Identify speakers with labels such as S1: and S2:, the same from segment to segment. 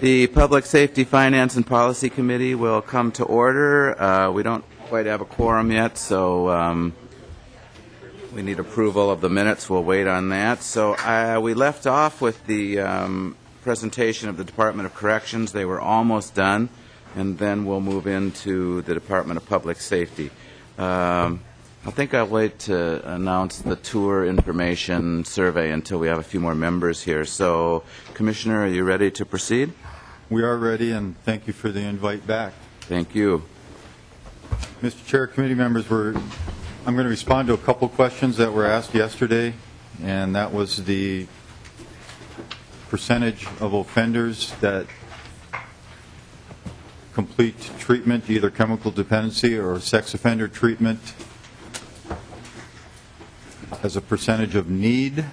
S1: The Public Safety, Finance, and Policy Committee will come to order. We don't quite have a quorum yet, so we need approval of the minutes. We'll wait on that. So we left off with the presentation of the Department of Corrections. They were almost done, and then we'll move into the Department of Public Safety. I think I'll wait to announce the tour information survey until we have a few more members here. So, Commissioner, are you ready to proceed?
S2: We are ready, and thank you for the invite back.
S1: Thank you.
S2: Mr. Chair, committee members, I'm going to respond to a couple questions that were asked yesterday, and that was the percentage of offenders that complete treatment, either chemical dependency or sex offender treatment, as a percentage of need,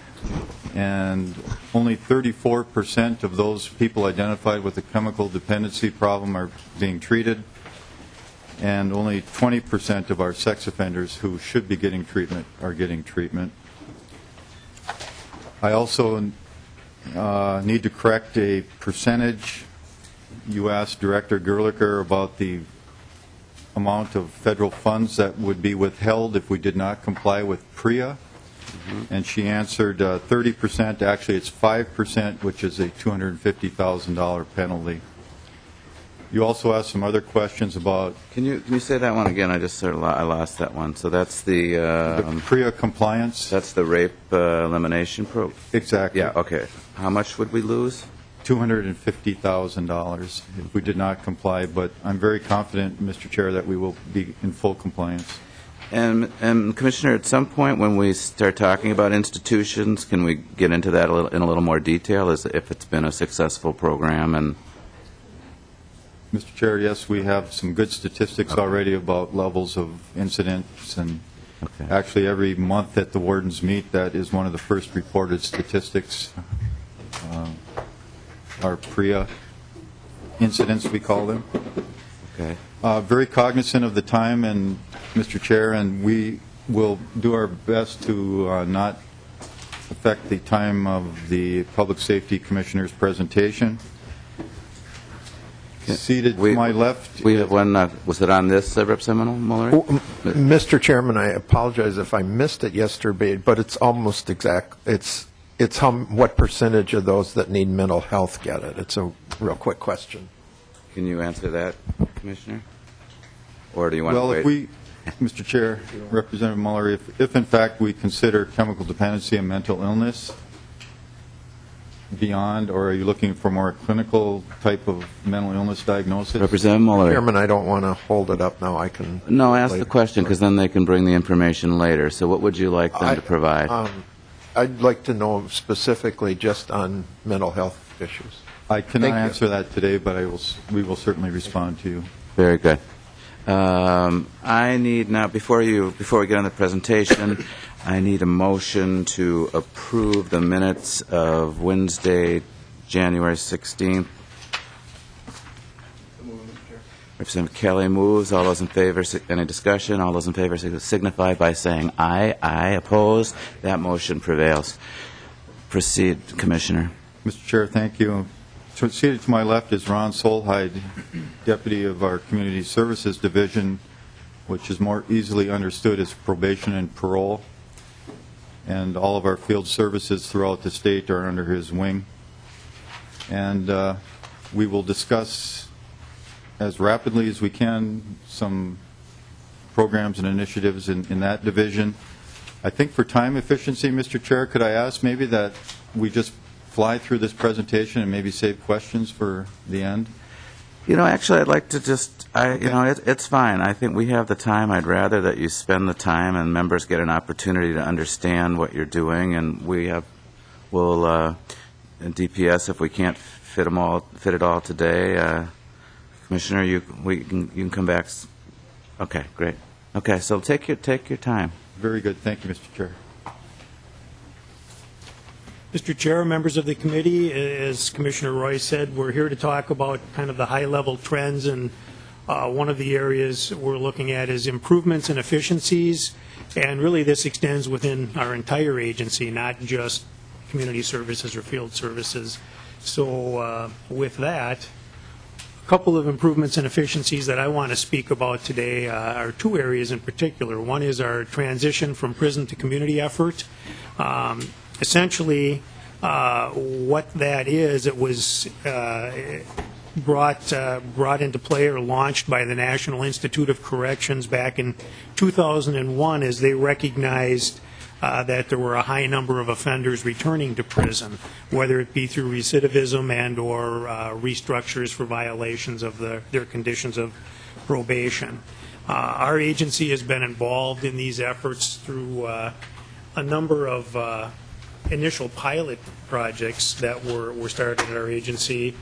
S2: and only 34% of those people identified with a chemical dependency problem are being treated, and only 20% of our sex offenders who should be getting treatment are getting treatment. I also need to correct a percentage. You asked Director Gerlicher about the amount of federal funds that would be withheld if we did not comply with PREA. And she answered 30%. Actually, it's 5%, which is a $250,000 penalty. You also asked some other questions about...
S1: Can you say that one again? I just sort of I lost that one. So that's the
S2: PREA compliance.
S1: That's the rape elimination program?
S2: Exactly.
S1: Yeah, okay. How much would we lose?
S2: $250,000 if we did not comply, but I'm very confident, Mr. Chair, that we will be in full compliance.
S1: And Commissioner, at some point when we start talking about institutions, can we get into that in a little more detail, as if it's been a successful program? And
S2: Mr. Chair, yes, we have some good statistics already about levels of incidents, and actually every month that the wardens meet, that is one of the first reported statistics. Our PREA incidents, we call them.
S1: Okay.
S2: Very cognizant of the time, and Mr. Chair, and we will do our best to not affect the time of the Public Safety Commissioner's presentation. Seated to my left.
S1: We have one. Was it on this, Representative Muller?
S3: Mr. Chairman, I apologize if I missed it yesterday, but it's almost exact. It's what percentage of those that need mental health get it? It's a real quick question.
S1: Can you answer that, Commissioner? Or do you want to wait?
S2: Well, if Mr. Chair, Representative Muller, if in fact we consider chemical dependency and mental illness beyond, or are you looking for more clinical type of mental illness diagnosis?
S1: Representative Muller.
S3: Chairman, I don't want to hold it up now. I can.
S1: No, ask the question, because then they can bring the information later. So what would you like them to provide?
S3: I'd like to know specifically just on mental health issues.
S2: I cannot answer that today, but we will certainly respond to you.
S1: Very good. I need now, before we get on the presentation, I need a motion to approve the minutes of Wednesday, January 16th. Representative Kelly moves. All those in favor, any discussion? All those in favor signify by saying aye. Aye. Opposed? That motion prevails. Proceed, Commissioner.
S2: Mr. Chair, thank you. Seated to my left is Ron Solheide, Deputy of our Community Services Division, which is more easily understood as probation and parole. And all of our field services throughout the state are under his wing. And we will discuss as rapidly as we can some programs and initiatives in that division. I think for time efficiency, Mr. Chair, could I ask maybe that we just fly through this presentation and maybe save questions for the end?
S1: Actually, I'd like to just, it's fine. I think we have the time. I'd rather that you spend the time and members get an opportunity to understand what you're doing. And we'll, in DPS, if we can't fit it all today, Commissioner, you can come back. Okay, great. Okay, so take your time.
S2: Very good. Thank you, Mr. Chair.
S4: Mr. Chair, members of the committee, as Commissioner Roy said, we're here to talk about kind of the high-level trends, and one of the areas we're looking at is improvements and efficiencies, and really this extends within our entire agency, not just community services or field services. So with that, a couple of improvements and efficiencies that I want to speak about today are two areas in particular. One is our transition from prison to community effort. Essentially, what that is, it was brought into play or launched by the National Institute of Corrections back in 2001 as they recognized that there were a high number of offenders returning to prison, whether it be through recidivism and or restructures for violations of their conditions of probation. Our agency has been involved in these efforts through a number of initial pilot projects that were started at our agency.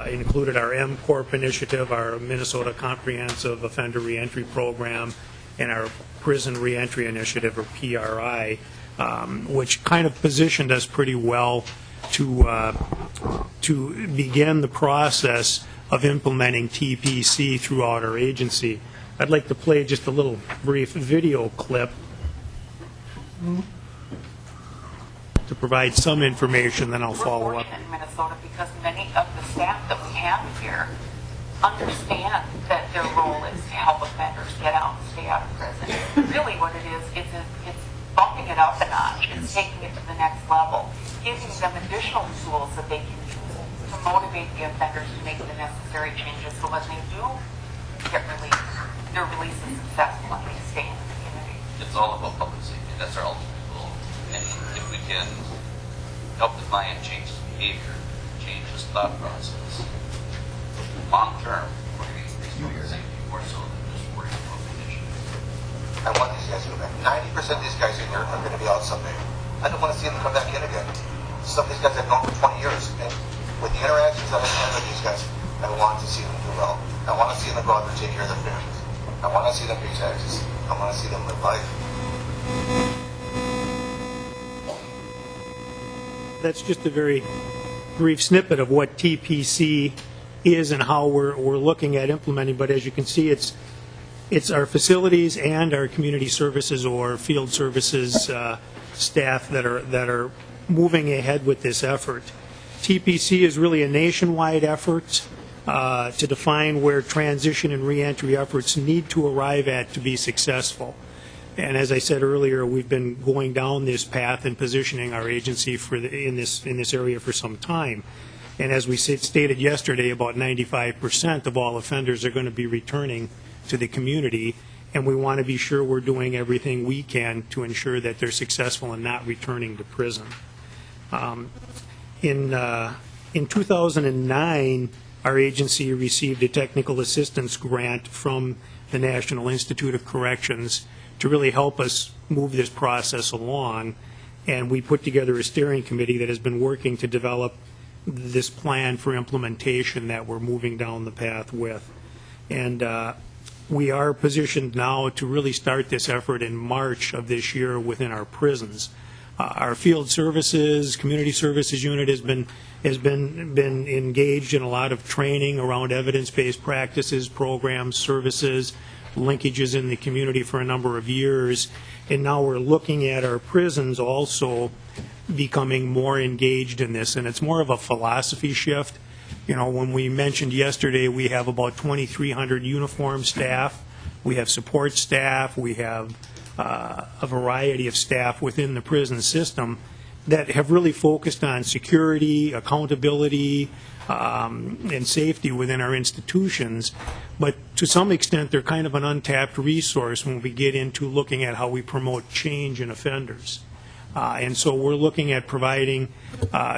S4: Included our M-Corp initiative, our Minnesota Comprehensive Offender Reentry Program, and our Prison Reentry Initiative, or PRI, which kind of positioned us pretty well to begin the process of implementing TPC throughout our agency. I'd like to play just a little brief video clip to provide some information, then I'll follow up.
S5: We're fortunate in Minnesota because many of the staff that we have here understand that their role is to help offenders get out and stay out of prison. Really what it is, it's bumping it up a notch. It's taking it to the next level, giving them additional tools that they can use to motivate the offenders to make the necessary changes so when they do get released, their release is successful and they stay in the community.
S6: It's all about public safety. That's our ultimate goal. And if we can help the client change his behavior, change his thought process, long term, we're going to increase public safety more so than just worrying about condition.
S7: I want these guys to go back. 90% of these guys in here are going to be out someday. I don't want to see them come back in again. Some of these guys I've known for 20 years, and with the interactions that I've had with these guys, I want to see them do well. I want to see them go out and take care of their families. I want to see them pay taxes. I want to see them live life.
S4: That's just a very brief snippet of what TPC is and how we're looking at implementing. But as you can see, it's our facilities and our community services or field services staff that are moving ahead with this effort. TPC is really a nationwide effort to define where transition and reentry efforts need to arrive at to be successful. And as I said earlier, we've been going down this path and positioning our agency in this area for some time. And as we stated yesterday, about 95% of all offenders are going to be returning to the community, and we want to be sure we're doing everything we can to ensure that they're successful in not returning to prison. In 2009, our agency received a technical assistance grant from the National Institute of Corrections to really help us move this process along, and we put together a steering committee that has been working to develop this plan for implementation that we're moving down the path with. And we are positioned now to really start this effort in March of this year within our prisons. Our field services, community services unit has been engaged in a lot of training around evidence-based practices, programs, services, linkages in the community for a number of years, and now we're looking at our prisons also becoming more engaged in this, and it's more of a philosophy shift. You know, when we mentioned yesterday, we have about 2,300 uniformed staff, we have support staff, we have a variety of staff within the prison system. that have really focused on security, accountability, and safety within our institutions. But to some extent, they're kind of an untapped resource when we get into looking at how we promote change in offenders. And so we're looking at providing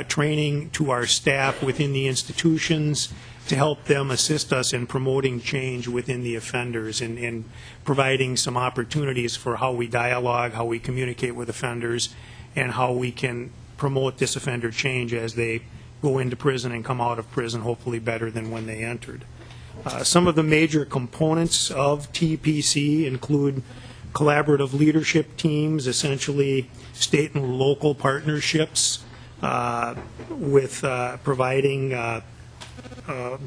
S4: training to our staff within the institutions to help them assist us in promoting change within the offenders and providing some opportunities for how we dialogue, how we communicate with offenders, and how we can promote this offender change as they go into prison and come out of prison, hopefully better than when they entered. Some of the major components of TPC include collaborative leadership teams, essentially state and local partnerships with providing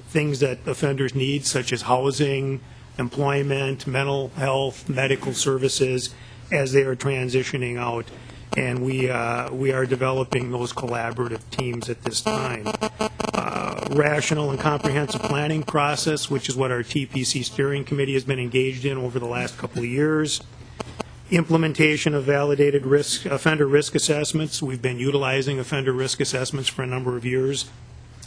S4: things that offenders need, such as housing, employment, mental health, medical services, as they are transitioning out. And we are developing those collaborative teams at this time. Rational and comprehensive planning process, which is what our TPC steering committee has been engaged in over the last couple of years. Implementation of validated offender risk assessments. We've been utilizing offender risk assessments for a number of years.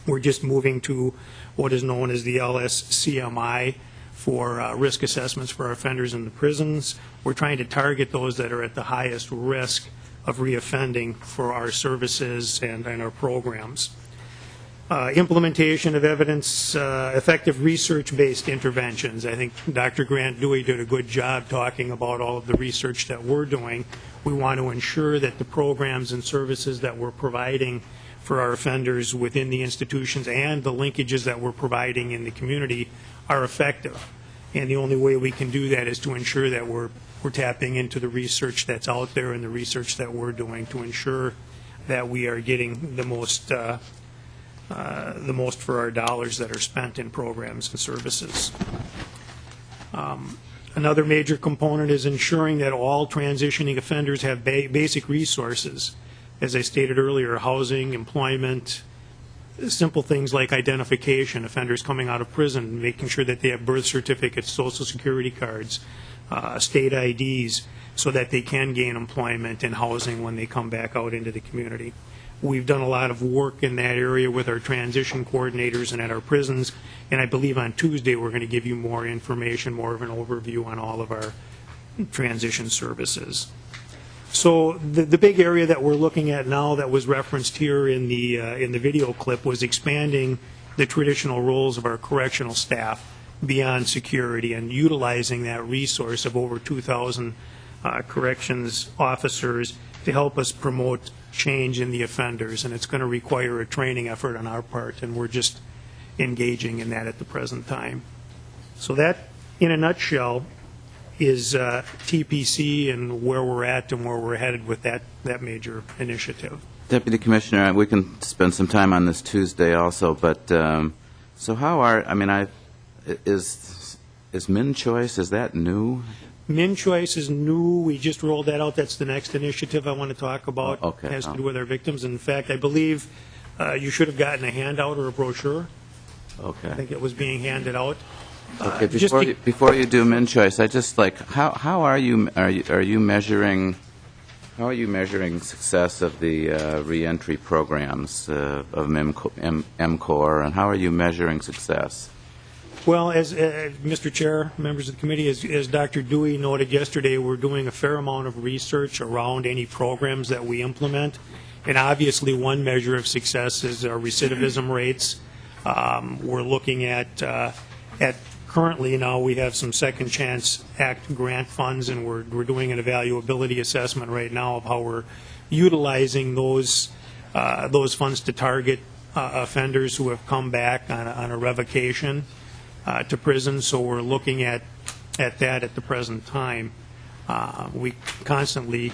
S4: We're just moving to what is known as the LSCMI for risk assessments for our offenders in the prisons. We're trying to target those that are at the highest risk of reoffending for our services and our programs. Implementation of evidence, effective research-based interventions. I think Dr. Grant Dewey did a good job talking about all of the research that we're doing. We want to ensure that the programs and services that we're providing for our offenders within the institutions and the linkages that we're providing in the community are effective. And the only way we can do that is to ensure that we're tapping into the research that's out there and the research that we're doing to ensure that we are getting the most for our dollars that are spent in programs and services. Another major component is ensuring that all transitioning offenders have basic resources. As I stated earlier, housing, employment, simple things like identification, offenders coming out of prison, making sure that they have birth certificates, social security cards, state IDs, so that they can gain employment and housing when they come back out into the community. We've done a lot of work in that area with our transition coordinators and at our prisons, and I believe on Tuesday we're going to give you more information, more of an overview on all of our transition services. So the big area that we're looking at now that was referenced here in the video clip was expanding the traditional roles of our correctional staff beyond security and utilizing that resource of over 2,000 corrections officers to help us promote change in the offenders, and it's going to require a training effort on our part, and we're just engaging in that at the present time. So that, in a nutshell, is TPC and where we're at and where we're headed with that major initiative.
S1: Deputy Commissioner, we can spend some time on this Tuesday also, but so how is Min Choice, is that new?
S4: Min Choice is new. We just rolled that out. That's the next initiative I want to talk about.
S1: Oh, okay.
S4: It has to do with our victims. In fact, I believe you should have gotten a handout or a brochure.
S1: Okay.
S4: I think it was being handed out.
S1: Okay, before you do Min Choice, I just like how are you measuring success of the reentry programs of MCOR, and how are you measuring success?
S4: Well, as Mr. Chair, members of the committee, as Dr. Dewey noted yesterday, we're doing a fair amount of research around any programs that we implement, and obviously one measure of success is our recidivism rates. We're looking at currently now we have some Second Chance Act grant funds, and we're doing an evaluability assessment right now of how we're utilizing those funds to target offenders who have come back on a revocation to prison. So we're looking at that at the present time. We constantly,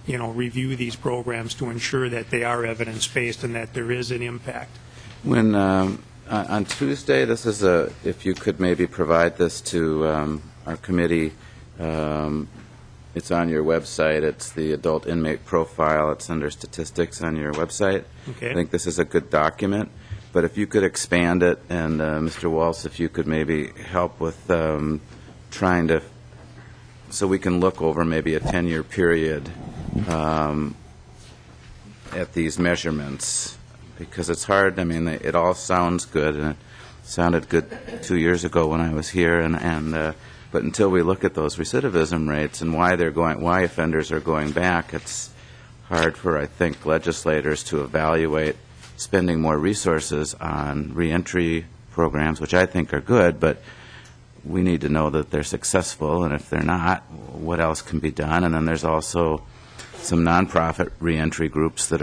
S4: review these programs to ensure that they are evidence-based and that there is an impact.
S1: When on Tuesday, this is if you could maybe provide this to our committee. It's on your website. It's the adult inmate profile. It's under statistics on your website.
S4: Okay.
S1: I think this is a good document. But if you could expand it, and Mr. Walsh, if you could maybe help with trying to, so we can look over maybe a 10-year period at these measurements, because it's hard. I mean, it all sounds good, and it sounded good 2 years ago when I was here, but until we look at those recidivism rates and why offenders are going back, it's hard for, I think, legislators to evaluate spending more resources on reentry programs, which I think are good, but we need to know that they're successful, and if they're not, what else can be done? And then there's also some nonprofit reentry groups that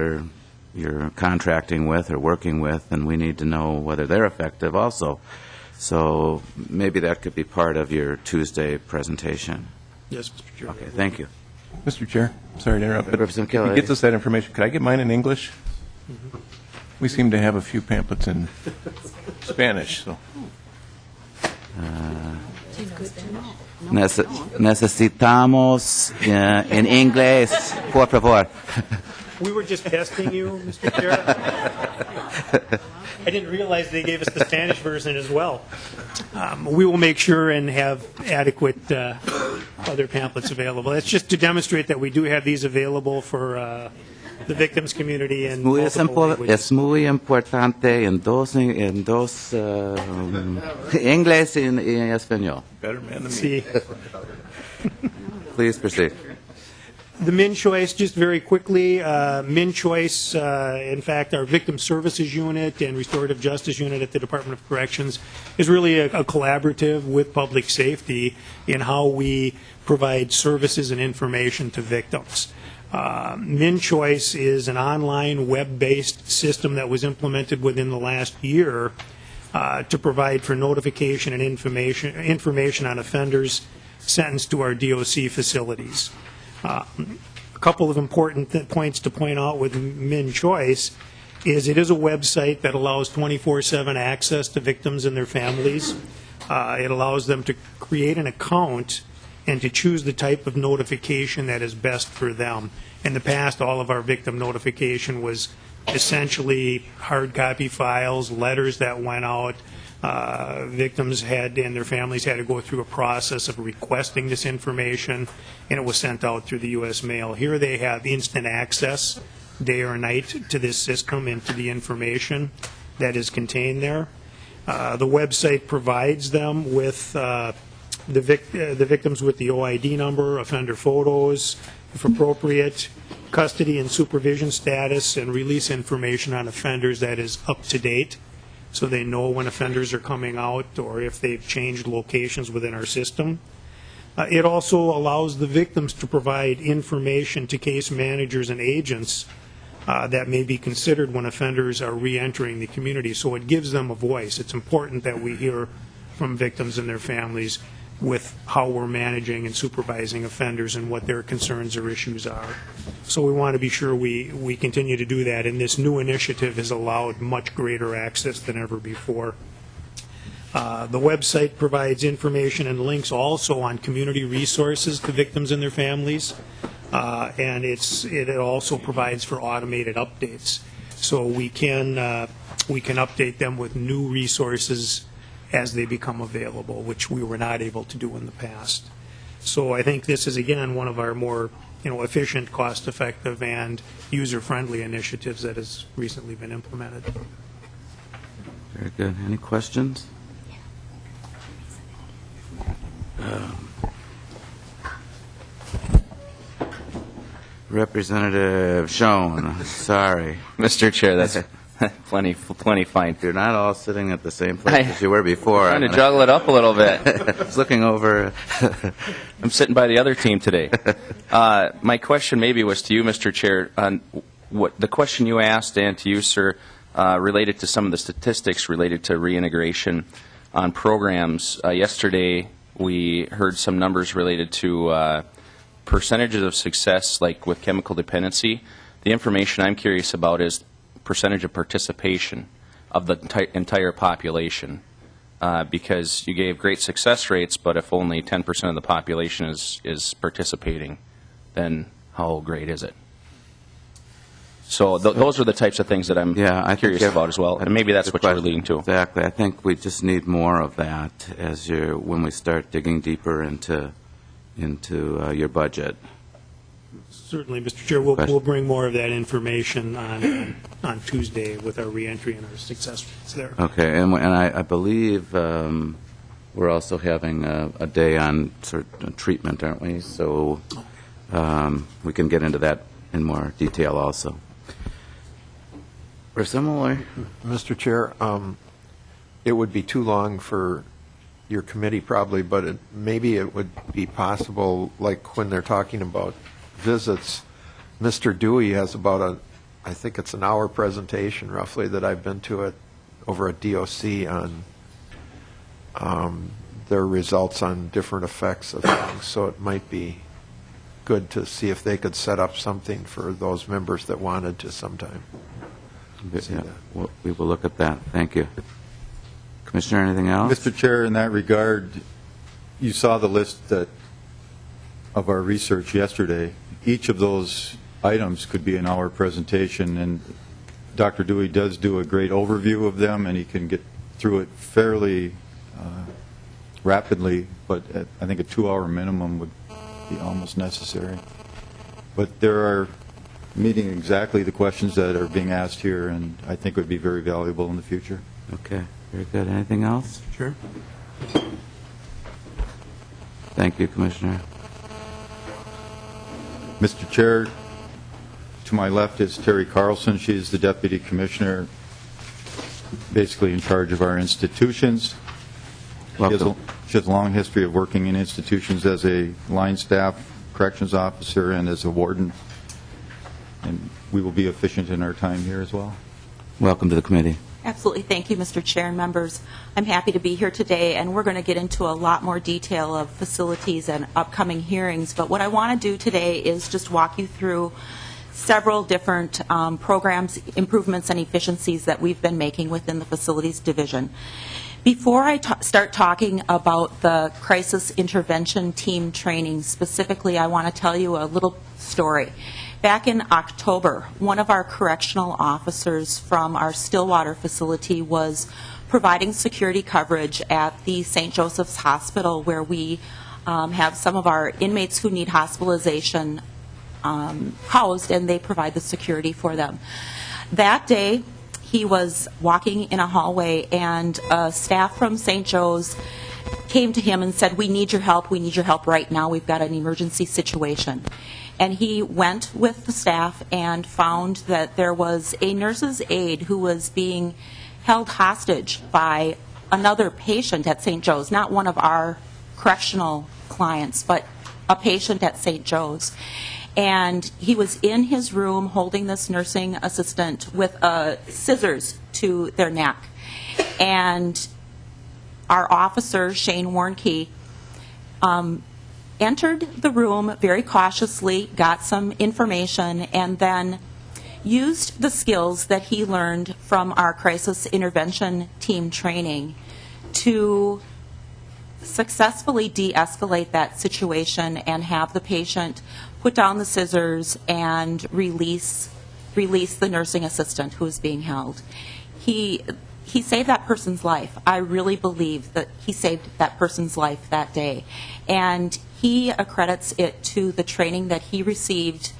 S1: you're contracting with or working with, and we need to know whether they're effective also. So maybe that could be part of your Tuesday presentation.
S4: Yes, Mr. Chair.
S1: Okay, thank you.
S8: Mr. Chair, sorry to interrupt, but
S1: Representative
S8: if
S1: Kelly.
S8: he gets us that information, could I get mine in English? We seem to have a few pamphlets in Spanish, so.
S1: Necesitamos en inglés, por favor.
S4: We were just testing you, Mr. Chair. I didn't realize they gave us the Spanish version as well. We will make sure and have adequate other pamphlets available. It's just to demonstrate that we do have these available for the victims community in multiple languages.
S1: Es muy importante en dos inglés y español.
S8: Better man than me.
S4: See.
S1: Please proceed.
S4: The MinChoice, just very quickly, MinChoice, in fact, our Victim Services Unit and Restorative Justice Unit at the Department of Corrections is really a collaborative with public safety in how we provide services and information to victims. MinChoice is an online web-based system that was implemented within the last year to provide for notification and information on offenders sentenced to our DOC facilities. A couple of important points to point out with MinChoice is it is a website that allows 24/7 access to victims and their families. It allows them to create an account and to choose the type of notification that is best for them. In the past, all of our victim notification was essentially hard copy files, letters that went out. Victims had and their families had to go through a process of requesting this information, and it was sent out through the U.S. mail. Here they have instant access, day or night, to this system and to the information that is contained there. The website provides them with the victims with the OID number, offender photos, if appropriate, custody and supervision status, and release information on offenders that is up to date, so they know when offenders are coming out or if they've changed locations within our system. It also allows the victims to provide information to case managers and agents that may be considered when offenders are re-entering the community. So it gives them a voice. It's important that we hear from victims and their families with how we're managing and supervising offenders and what their concerns or issues are. So we want to be sure we continue to do that, and this new initiative has allowed much greater access than ever before. The website provides information and links also on community resources to victims and their families, and it also provides for automated updates. So we can update them with new resources as they become available, which we were not able to do in the past. So I think this is, again, one of our more efficient, cost-effective, and user-friendly initiatives that has recently been implemented.
S1: Very good. Any questions? Representative Schoen, sorry.
S6: Mr. Chair, that's plenty fine.
S1: You're not all sitting at the same place as you were before.
S6: Trying to juggle it up a little bit.
S1: I was looking over.
S6: I'm sitting by the other team today. My question maybe was to you, Mr. Chair, on what the question you asked, and to you, sir, related to some of the statistics related to reintegration on programs. Yesterday, we heard some numbers related to percentages of success, like with chemical dependency. The information I'm curious about is percentage of participation of the entire population, because you gave great success rates, but if only 10% of the population is participating, then how great is it? So those are the types of things that I'm curious about as well, and maybe that's what you're leading to.
S1: Exactly. I think we just need more of that when we start digging deeper into your budget.
S4: Certainly, Mr. Chair, we'll bring more of that information on Tuesday with our reentry and our success rates there.
S1: Okay, and I believe we're also having a day on sort of treatment, aren't we? So we can get into that in more detail also. Or similar.
S3: Mr. Chair, it would be too long for your committee probably, but maybe it would be possible, like when they're talking about visits, Mr. Dewey has about I think it's an hour presentation roughly that I've been to it over at DOC on their results on different effects of things. So it might be good to see if they could set up something for those members that wanted to sometime.
S1: Yeah, we will look at that. Thank you. Commissioner, anything else?
S2: Mr. Chair, in that regard, you saw the list of our research yesterday. Each of those items could be an hour presentation, and Dr. Dewey does do a great overview of them, and he can get through it fairly rapidly, but I think a 2-hour minimum would be almost necessary. But there are meeting exactly the questions that are being asked here, and I think would be very valuable in the future.
S1: Okay, very good. Anything else?
S4: Sure.
S1: Thank you, Commissioner.
S2: Mr. Chair, to my left is Terry Carlson. She is the Deputy Commissioner, basically in charge of our institutions.
S1: Welcome.
S2: She has a long history of working in institutions as a line staff, corrections officer, and as a warden. And we will be efficient in our time here as well.
S1: Welcome to the committee.
S9: Absolutely. Thank you, Mr. Chair and members. I'm happy to be here today, and we're going to get into a lot more detail of facilities and upcoming hearings. But what I want to do today is just walk you through several different programs, improvements, and efficiencies that we've been making within the facilities division. Before I start talking about the crisis intervention team training specifically, I want to tell you a little story. Back in October, one of our correctional officers from our Stillwater facility was providing security coverage at the St. Joseph's Hospital, where we have some of our inmates who need hospitalization housed, and they provide the security for them. That day, he was walking in a hallway, and staff from St. Joe's came to him and said, "We need your help right now. We've got an emergency situation." And he went with the staff and found that there was a nurse's aide who was being held hostage by another patient at St. Joe's, not one of our correctional clients, but a patient at St. Joe's. And he was in his room holding this nursing assistant with scissors to their neck. And our officer, Shane Warnke, entered the room very cautiously, got some information, and then used the skills that he learned from our crisis intervention team training to successfully de-escalate that situation and have the patient put down the scissors and release the nursing assistant who is being held. He saved that person's life. I really believe that he saved that person's life that day. And he accredits it to the training that he received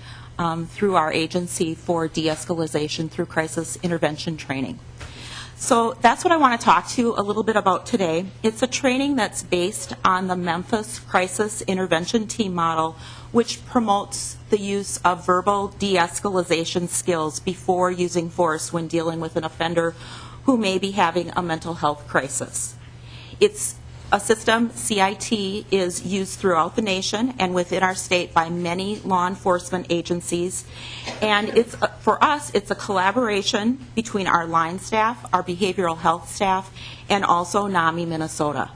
S9: through our agency for de-escalation through crisis intervention training. So that's what I want to talk to you a little bit about today. It's a training that's based on the Memphis Crisis Intervention Team model, which promotes the use of verbal de-escalation skills before using force when dealing with an offender who may be having a mental health crisis. It's a system, CIT, is used throughout the nation and within our state by many law enforcement agencies. And for us, it's a collaboration between our line staff, our behavioral health staff, and also NAMI Minnesota.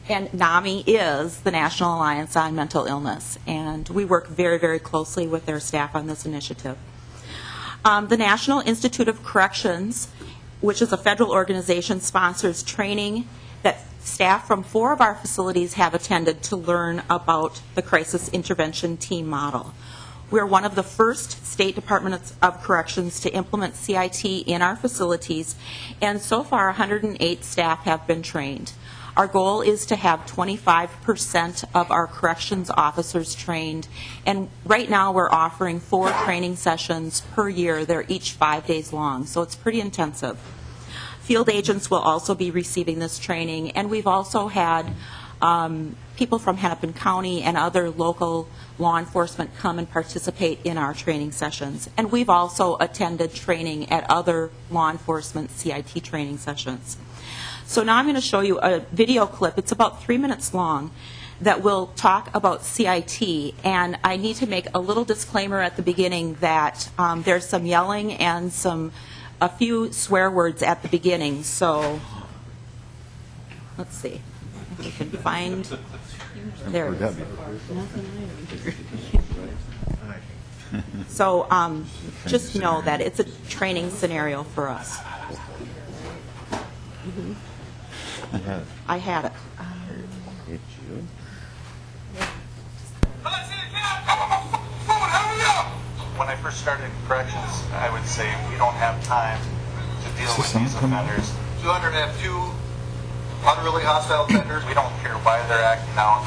S9: And NAMI is the National Alliance on Mental Illness, and we work very, very closely with their staff on this initiative. The National Institute of Corrections, which is a federal organization, sponsors training that staff from 4 of our facilities have attended to learn about the crisis intervention team model. We're one of the first state departments of corrections to implement CIT in our facilities, and so far 108 staff have been trained. Our goal is to have 25% of our corrections officers trained, and right now we're offering 4 training sessions per year. They're each 5 days long, so it's pretty intensive. Field agents will also be receiving this training, and we've also had people from Hennepin County and other local law enforcement come and participate in our training sessions. And we've also attended training at other law enforcement CIT training sessions. So now I'm going to show you a video clip. It's about 3 minutes long that will talk about CIT. And I need to make a little disclaimer at the beginning that there's some yelling and a few swear words at the beginning. So let's see if we can find. There it is. So just know that it's a training scenario for us. I had it.
S7: When I first started in corrections, I would say we don't have time to deal with these offenders. 202 unruly hostile offenders. We don't care why they're acting out.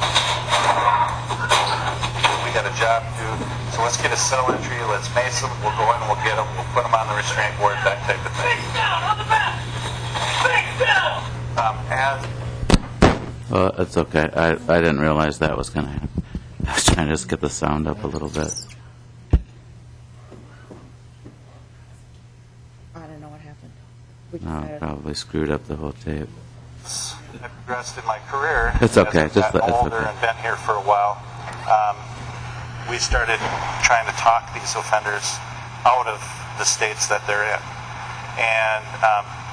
S7: We got a job to do. So let's get a cell entry. Let's mace them. We'll go in and we'll get them. We'll put them on the restraint board, that type of thing. Face down on the back. Face down.
S1: Well, it's okay. I didn't realize that was going to happen. I was trying to just get the sound up a little bit.
S9: I don't know what happened.
S1: Oh, probably screwed up the whole tape.
S7: I've progressed in my career.
S1: It's okay.
S7: As I've gotten
S1: It's
S7: older
S1: okay.
S7: and been here for a while. We started trying to talk these offenders out of the states that they're in. And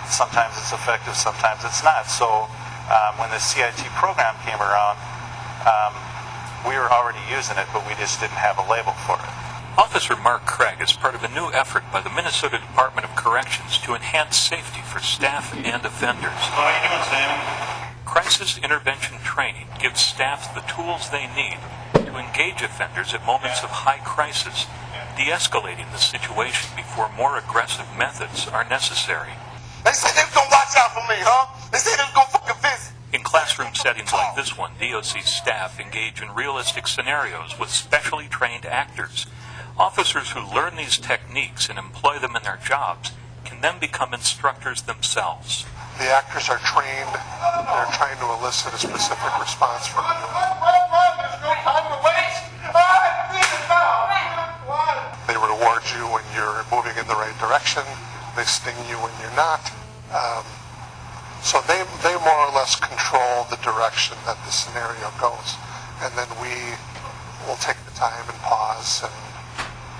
S7: sometimes it's effective, sometimes it's not. So when the CIT program came around, we were already using it, but we just didn't have a label for it.
S10: Officer Mark Craig is part of a new effort by the Minnesota Department of Corrections to enhance safety for staff and offenders.
S7: How are you doing, Sam?
S10: Crisis intervention training gives staff the tools they need to engage offenders at moments of high crisis, de-escalating the situation before more aggressive methods are necessary.
S7: They said they was gonna watch out for me, huh? They said they was gonna fucking visit.
S10: In classroom settings like this one, DOC staff engage in realistic scenarios with specially trained actors. Officers who learn these techniques and employ them in their jobs can then become instructors themselves.
S11: The actors are trained. They're trying to elicit a specific response from you. They reward you when you're moving in the right direction. They sting you when you're not. So they more or less control the direction that the scenario goes. And then we will take the time and pause and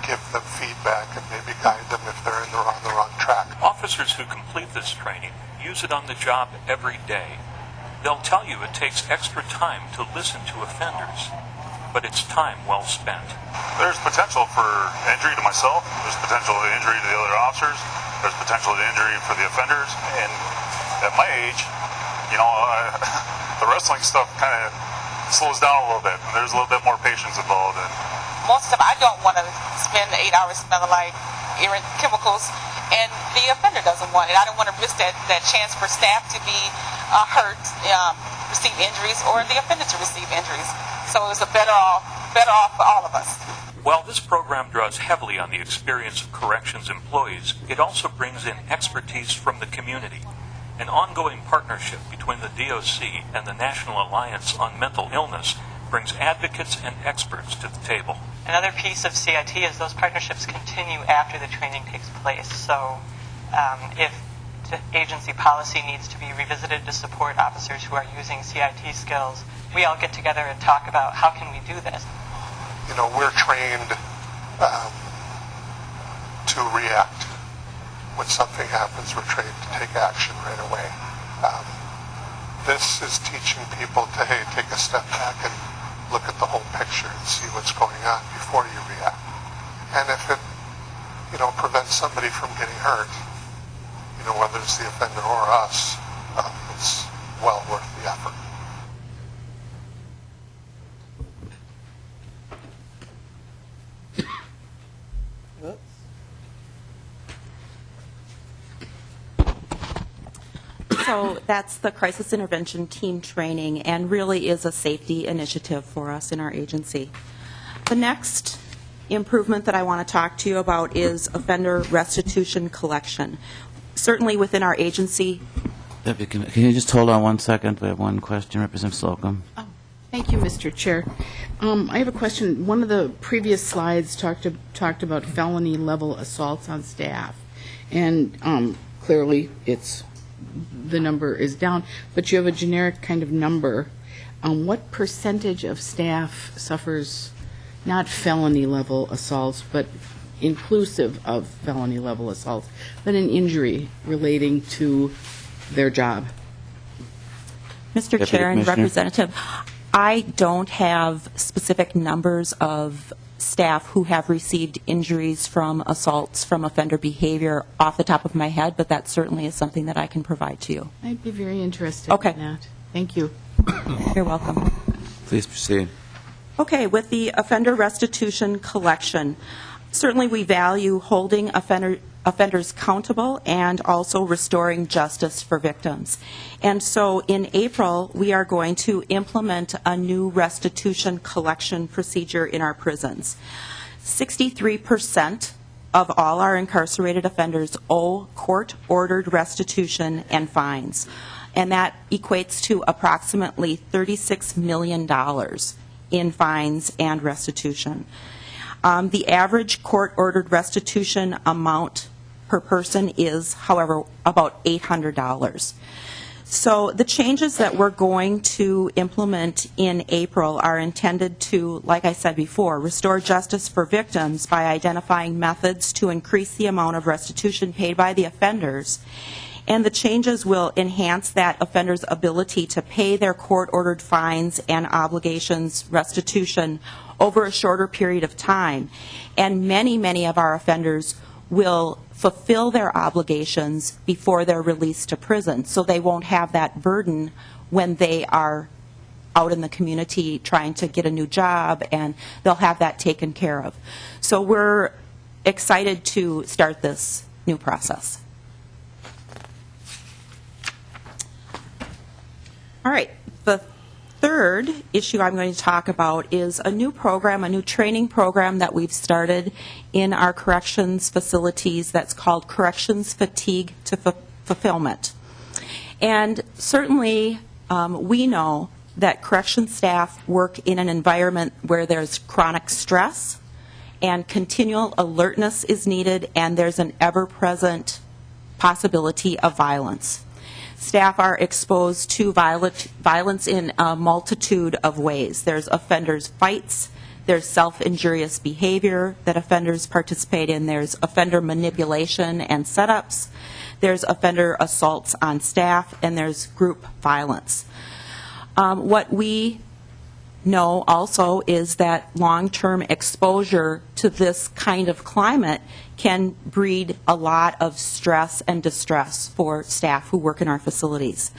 S11: give them feedback and maybe guide them if they're on the wrong track.
S10: Officers who complete this training use it on the job every day. They'll tell you it takes extra time to listen to offenders, but it's time well spent.
S12: There's potential for injury to myself. There's potential injury to the other officers. There's potential injury for the offenders. And at my age, the wrestling stuff kind of slows down a little bit. And there's a little bit more patience involved. And
S5: Most of I don't want to spend 8 hours smelling like errant chemicals, and the offender doesn't want it. I don't want to risk that chance for staff to be hurt, receive injuries, or the offender to receive injuries. So it was better off for all of us.
S10: While this program draws heavily on the experience of corrections employees, it also brings in expertise from the community. An ongoing partnership between the DOC and the National Alliance on Mental Illness brings advocates and experts to the table.
S13: Another piece of CIT is those partnerships continue after the training takes place. So if the agency policy needs to be revisited to support officers who are using CIT skills, we all get together and talk about how can we do this.
S11: We're trained to react. When something happens, we're trained to take action right away. This is teaching people to, take a step back and look at the whole picture and see what's going on before you react. And if it, prevents somebody from getting hurt, whether it's the offender or us, it's well worth the effort.
S9: So So that's the crisis intervention team training, and really is a safety initiative for us in our agency. The next improvement that I want to talk to you about is offender restitution collection. Certainly within our agency.
S1: Debbie, can you just hold on one second? We have one question, Representative Slocum.
S14: Thank you, Mr. Chair. I have a question. One of the previous slides talked about felony level assaults on staff, and clearly the number is down, but you have a generic kind of number. What percentage of staff suffers not felony level assaults, but inclusive of felony level assaults, but an injury relating to their job?
S9: Mr.
S1: Deputy
S9: Chair and
S1: Commissioner.
S9: Representative, I don't have specific numbers of staff who have received injuries from assaults from offender behavior off the top of my head, but that certainly is something that I can provide to you.
S14: I'd be very interested
S9: Okay.
S14: in that. Thank you.
S9: You're welcome.
S1: Please proceed.
S9: Okay, with the offender restitution collection, certainly we value holding offenders accountable and also restoring justice for victims. And so in April, we are going to implement a new restitution collection procedure in our prisons. 63% of all our incarcerated offenders owe court-ordered restitution and fines, and that equates to approximately $36 million in fines and restitution. The average court-ordered restitution amount per person is, however, about $800. So the changes that we're going to implement in April are intended to, like I said before, restore justice for victims by identifying methods to increase the amount of restitution paid by the offenders. And the changes will enhance that offender's ability to pay their court-ordered fines and obligations restitution over a shorter period of time. And many of our offenders will fulfill their obligations before they're released to prison, so they won't have that burden when they are out in the community trying to get a new job, and they'll have that taken care of. So we're excited to start this new process. All right, the third issue I'm going to talk about is a new program, a new training program that we've started in our corrections facilities that's called Corrections Fatigue to Fulfillment. And certainly we know that corrections staff work in an environment where there's chronic stress and continual alertness is needed, and there's an ever-present possibility of violence. Staff are exposed to violence in a multitude of ways. There's offenders' fights, there's self-injurious behavior that offenders participate in, there's offender manipulation and setups, there's offender assaults on staff, and there's group violence. What we know also is that long-term exposure to this kind of climate can breed a lot of stress and distress for staff who work in our facilities.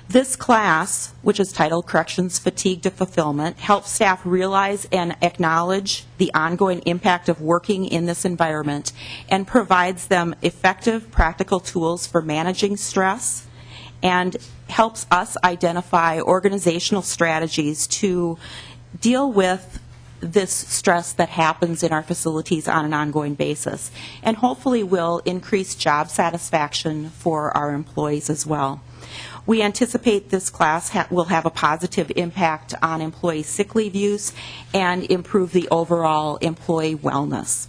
S9: This class, which is titled Corrections Fatigue to Fulfillment, helps staff realize and acknowledge the ongoing impact of working in this environment and provides them effective practical tools for managing stress, and helps us identify organizational strategies to deal with this stress that happens in our facilities on an ongoing basis, and hopefully will increase job satisfaction for our employees as well. We anticipate this class will have a positive impact on employee sick leave use and improve the overall employee wellness.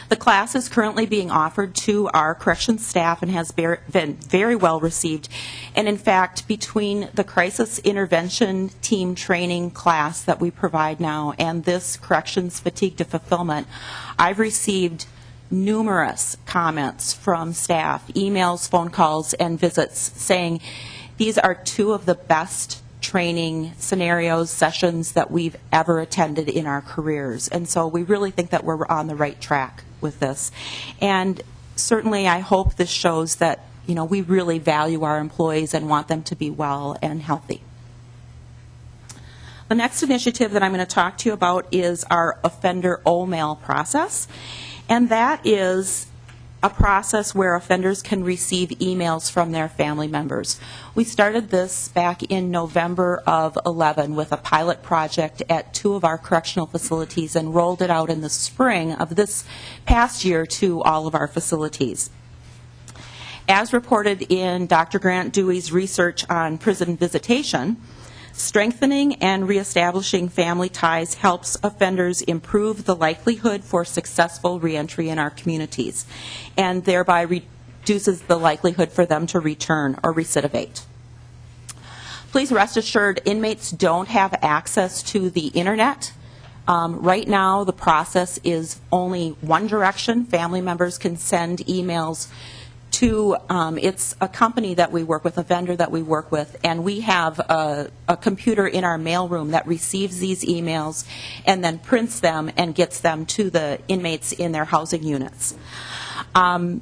S9: The class is currently being offered to our corrections staff and has been very well received. And in fact, between the crisis intervention team training class that we provide now and this corrections fatigue to fulfillment, I've received numerous comments from staff, emails, phone calls, and visits saying these are two of the best training scenarios, sessions that we've ever attended in our careers. And so we really think that we're on the right track with this. And certainly I hope this shows that, you know, we really value our employees and want them to be well and healthy. The next initiative that I'm going to talk to you about is our offender OMAIL process. And that is a process where offenders can receive emails from their family members. We started this back in November of 11 with a pilot project at 2 of our correctional facilities and rolled it out in the spring of this past year to all of our facilities. As reported in Dr. Grant Dewey's research on prison visitation, strengthening and reestablishing family ties helps offenders improve the likelihood for successful reentry in our communities, and thereby reduces the likelihood for them to return or recidivate. Please rest assured, inmates don't have access to the internet. Right now, the process is only one direction. Family members can send emails to, it's a company that we work with, a vendor that we work with, and we have a computer in our mailroom that receives these emails and then prints them and gets them to the inmates in their housing units. But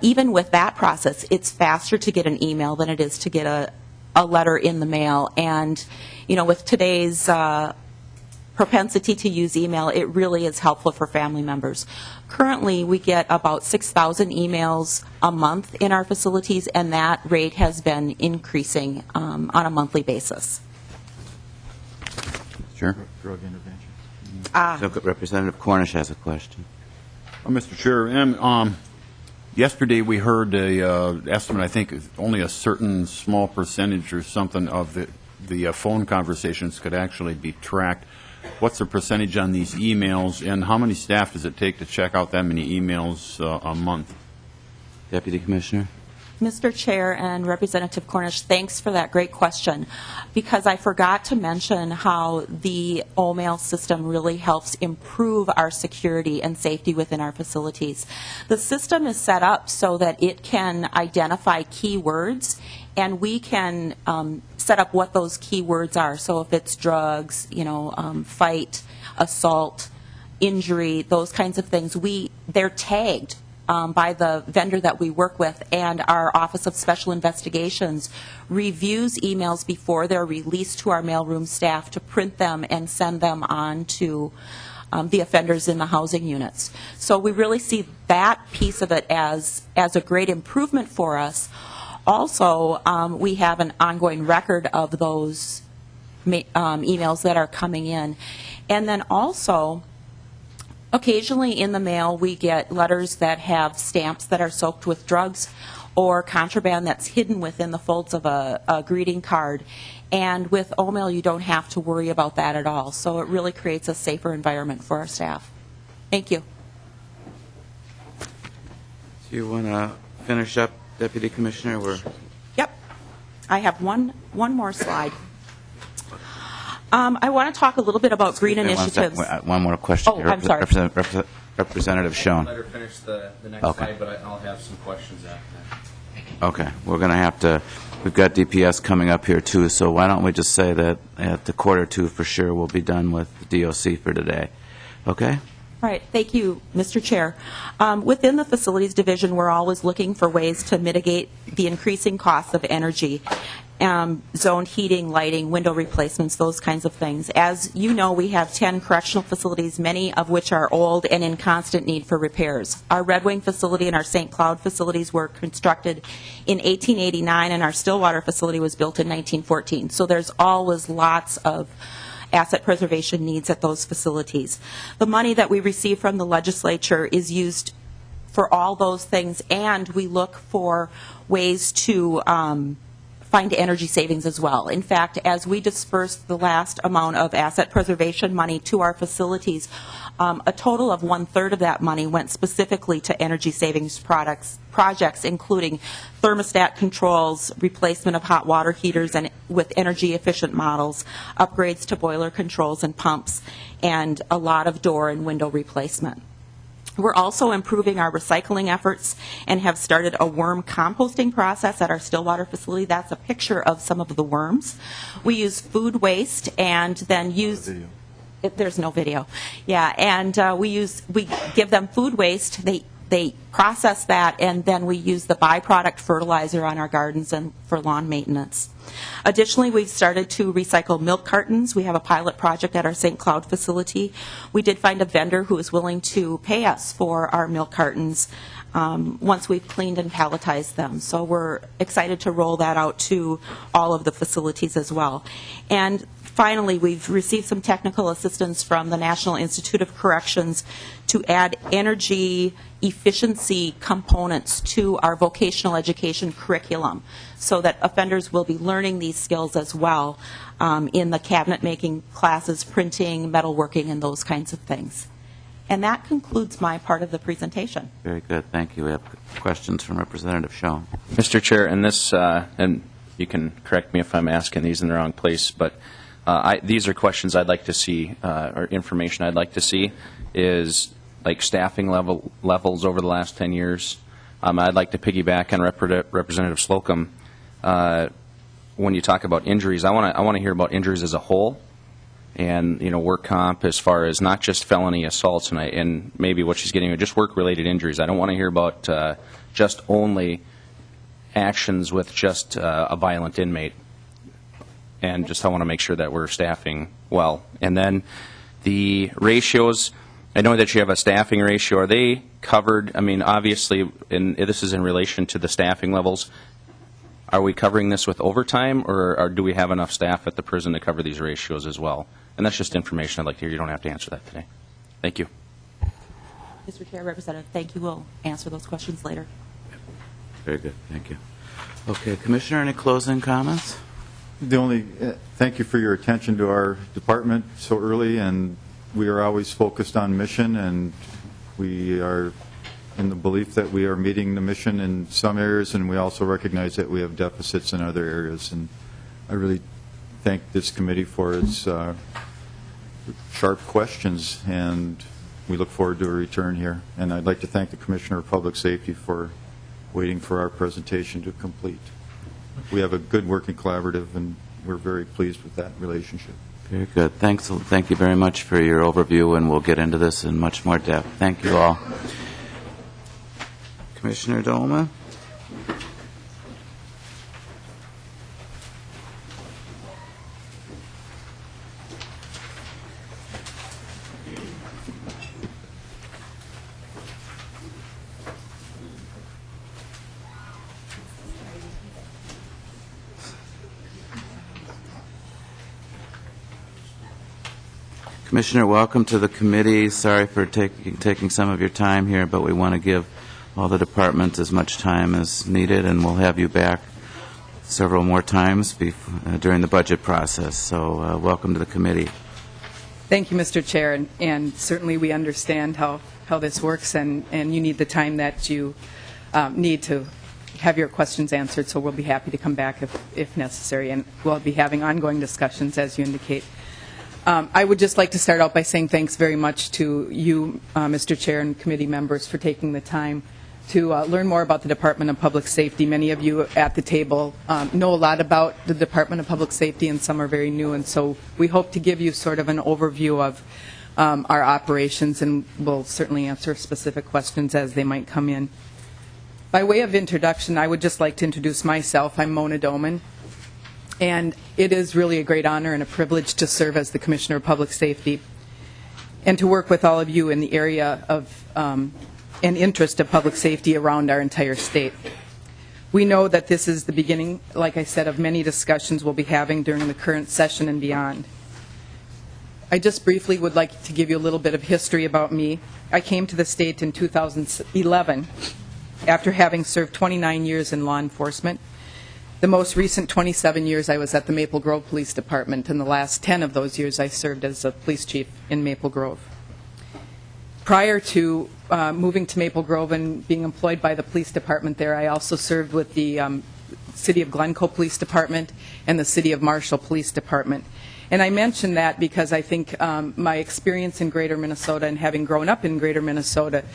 S9: even with that process, it's faster to get an email than it is to get a letter in the mail. And, you know, with today's propensity to use email, it really is helpful for family members. Currently, we get about 6,000 emails a month in our facilities, and that rate has been increasing on a monthly basis.
S1: Sure.
S2: Drug intervention.
S1: So Representative Cornish has a question.
S15: Mr. Chair, yesterday we heard a estimate, I think only a certain small percentage or something of the phone conversations could actually be tracked. What's the percentage on these emails, and how many staff does it take to check out that many emails a month?
S1: Deputy Commissioner?
S9: Mr. Chair and Representative Cornish, thanks for that great question, because I forgot to mention how the OMail system really helps improve our security and safety within our facilities. The system is set up so that it can identify keywords, and we can set up what those keywords are. So if it's drugs, fight, assault, injury, those kinds of things, they're tagged by the vendor that we work with, and our Office of Special Investigations reviews emails before they're released to our mailroom staff to print them and send them on to the offenders in the housing units. So we really see that piece of it as a great improvement for us. Also, we have an ongoing record of those emails that are coming in. And then also, occasionally in the mail, we get letters that have stamps that are soaked with drugs or contraband that's hidden within the folds of a greeting card. And with OMail, you don't have to worry about that at all. So it really creates a safer environment for our staff. Thank you.
S1: Do you want to finish up, Deputy Commissioner?
S9: Yep. I have one more slide. I want to talk a little bit about green initiatives.
S1: One more question.
S9: Oh, I'm sorry.
S1: Representative Schoen.
S16: Let her finish the next slide, but I'll have some questions after that.
S1: Okay. We're going to have to, we've got DPS coming up here too, so why don't we just say that at the 1:45 for sure we'll be done with the DOC for today. Okay?
S9: All right. Thank you, Mr. Chair. Within the Facilities Division, we're always looking for ways to mitigate the increasing costs of energy, zoned heating, lighting, window replacements, those kinds of things. As you know, we have 10 correctional facilities, many of which are old and in constant need for repairs. Our Red Wing facility and our St. Cloud facilities were constructed in 1889, and our Stillwater facility was built in 1914. So there's always lots of asset preservation needs at those facilities. The money that we receive from the legislature is used for all those things, and we look for ways to find energy savings as well. In fact, as we dispersed the last amount of asset preservation money to our facilities, a total of 1/3 of that money went specifically to energy savings projects, including thermostat controls, replacement of hot water heaters and with energy efficient models, upgrades to boiler controls and pumps, and a lot of door and window replacement. We're also improving our recycling efforts and have started a worm composting process at our Stillwater facility. That's a picture of some of the worms. We use food waste and then use... There's no video. Yeah, and we give them food waste. They process that, and then we use the byproduct fertilizer on our gardens and for lawn maintenance. Additionally, we've started to recycle milk cartons. We have a pilot project at our St. Cloud facility. We did find a vendor who is willing to pay us for our milk cartons once we've cleaned and palletized them. So we're excited to roll that out to all of the facilities as well. And finally, we've received some technical assistance from the National Institute of Corrections to add energy efficiency components to our vocational education curriculum so that offenders will be learning these skills as well in the cabinet making classes, printing, metalworking, and those kinds of things. And that concludes my part of the presentation.
S1: Very good. Thank you. We have questions from Representative Shaw.
S16: Mr. Chair, and this, and you can correct me if I'm asking these in the wrong place, but these are questions I'd like to see, or information I'd like to see, is like staffing levels over the last 10 years. I'd like to piggyback on Representative Slocum. When you talk about injuries, I want to hear about injuries as a whole, and work comp as far as not just felony assaults, and maybe what she's getting at, just work-related injuries. I don't want to hear about just only actions with just a violent inmate. And just I want to make sure that we're staffing well. And then the ratios, I know that you have a staffing ratio. Are they covered? I mean, obviously, this is in relation to the staffing levels. Are we covering this with overtime, or do we have enough staff at the prison to cover these ratios as well? And that's just information I'd like to hear. You don't have to answer that today. Thank you.
S9: Mr. Chair, Representative, thank you. We'll answer those questions later.
S1: Very good. Thank you. Okay, Commissioner, any closing comments?
S2: Thank you for your attention to our department so early, and we are always focused on mission, and we are in the belief that we are meeting the mission in some areas, and we also recognize that we have deficits in other areas. And I really thank this committee for its sharp questions, and we look forward to a return here. And I'd like to thank the Commissioner of Public Safety for waiting for our presentation to complete. We have a good working collaborative, and we're very pleased with that relationship.
S1: Very good. Thanks. Thank you very much for your overview, and we'll get into this in much more depth. Thank you all. Commissioner Dolma? Commissioner, welcome to the committee. Sorry for taking some of your time here, but we want to give all the departments as much time as needed, and we'll have you back several more times during the budget process. So welcome to the committee.
S17: Thank you, Mr. Chair, and certainly we understand how this works, and you need the time that you need to have your questions answered, so we'll be happy to come back if necessary, and we'll be having ongoing discussions as you indicate. I would just like to start out by saying thanks very much to you, Mr. Chair, and committee members for taking the time to learn more about the Department of Public Safety. Many of you at the table know a lot about the Department of Public Safety, and some are very new, and so we hope to give you sort of an overview of our operations, and we'll certainly answer specific questions as they might come in. By way of introduction, I would just like to introduce myself. I'm Mona Doman, and it is really a great honor and a privilege to serve as the Commissioner of Public Safety and to work with all of you in the area of and interest of public safety around our entire state. We know that this is the beginning, like I said, of many discussions we'll be having during the current session and beyond. I just briefly would like to give you a little bit of history about me. I came to the state in 2011 after having served 29 years in law enforcement. The most recent 27 years I was at the Maple Grove Police Department, and the last 10 of those years I served as a police chief in Maple Grove. Prior to moving to Maple Grove and being employed by the police department there, I also served with the City of Glencoe Police Department and the City of Marshall Police Department. And I mention that because I think my experience in Greater Minnesota and having grown up in Greater Minnesota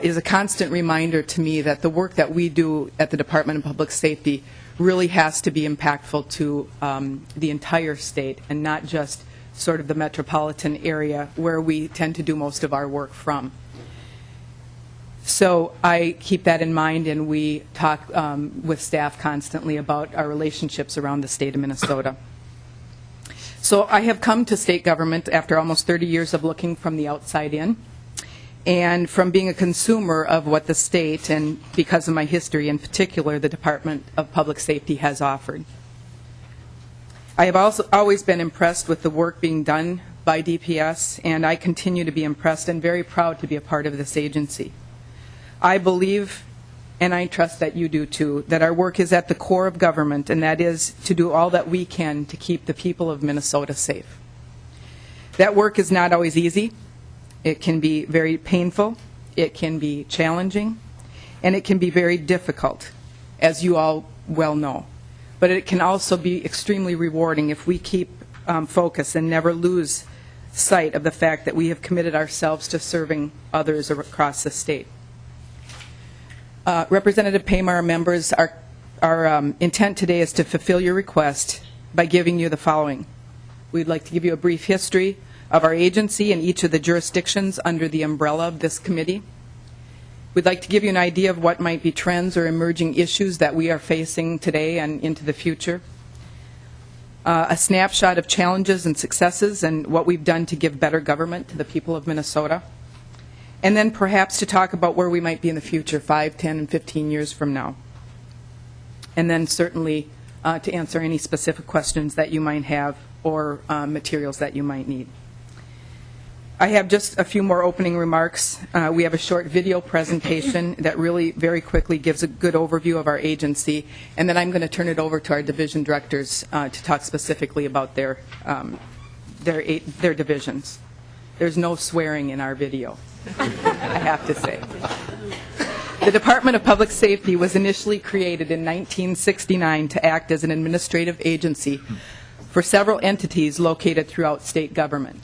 S17: is a constant reminder to me that the work that we do at the Department of Public Safety really has to be impactful to the entire state and not just sort of the metropolitan area where we tend to do most of our work from. So I keep that in mind, and we talk with staff constantly about our relationships around the state of Minnesota. So I have come to state government after almost 30 years of looking from the outside in, and from being a consumer of what the state, and because of my history in particular, the Department of Public Safety has offered. I have also always been impressed with the work being done by DPS, and I continue to be impressed and very proud to be a part of this agency. I believe, and I trust that you do too, that our work is at the core of government, and that is to do all that we can to keep the people of Minnesota safe. That work is not always easy. It can be very painful, it can be challenging, and it can be very difficult, as you all well know. But it can also be extremely rewarding if we keep focus and never lose sight of the fact that we have committed ourselves to serving others across the state. Representative Paymar, members, our intent today is to fulfill your request by giving you the following. We'd like to give you a brief history of our agency and each of the jurisdictions under the umbrella of this committee. We'd like to give you an idea of what might be trends or emerging issues that we are facing today and into the future. A snapshot of challenges and successes and what we've done to give better government to the people of Minnesota. And then perhaps to talk about where we might be in the future, 5, 10, and 15 years from now. And then certainly to answer any specific questions that you might have or materials that you might need. I have just a few more opening remarks. We have a short video presentation that really very quickly gives a good overview of our agency, and then I'm going to turn it over to our division directors to talk specifically about their divisions. There's no swearing in our video, I have to say. The Department of Public Safety was initially created in 1969 to act as an administrative agency for several entities located throughout state government.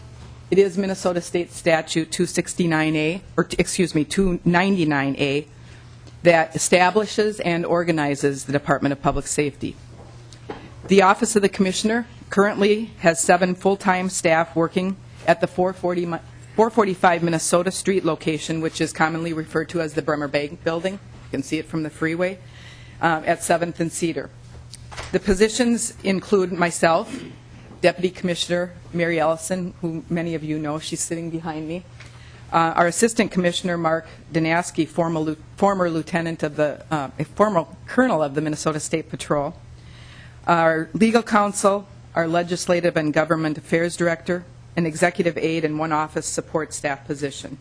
S17: It is Minnesota State Statute 299A that establishes and organizes the Department of Public Safety. The Office of the Commissioner currently has 7 full-time staff working at the 445 Minnesota Street location, which is commonly referred to as the Bremer Bank Building. You can see it from the freeway, at 7th and Cedar. The positions include myself, Deputy Commissioner Mary Ellison, who many of you know, she's sitting behind me. Our Assistant Commissioner Mark Danaski, former lieutenant of the, former colonel of the Minnesota State Patrol. Our Legal Counsel, our Legislative and Government Affairs Director, an Executive Aide, and 1 office support staff position.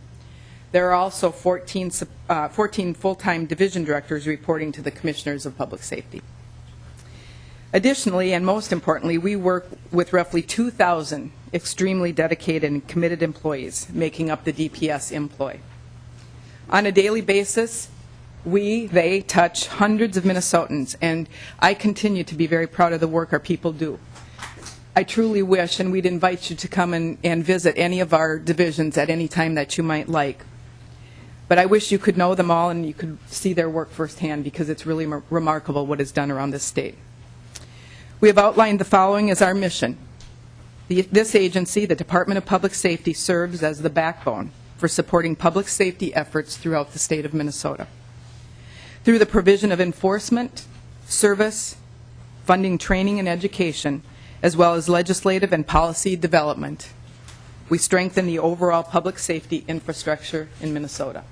S17: There are also 14 full-time division directors reporting to the Commissioners of Public Safety. Additionally, and most importantly, we work with roughly 2,000 extremely dedicated and committed employees making up the DPS employ. On a daily basis, they touch hundreds of Minnesotans, and I continue to be very proud of the work our people do. I truly wish, and we'd invite you to come and visit any of our divisions at any time that you might like. But I wish you could know them all and you could see their work firsthand, because it's really remarkable what is done around this state. We have outlined the following as our mission. This agency, the Department of Public Safety, serves as the backbone for supporting public safety efforts throughout the state of Minnesota. Through the provision of enforcement, service, funding, training, and education, as well as legislative and policy development, we strengthen the overall public safety infrastructure in Minnesota.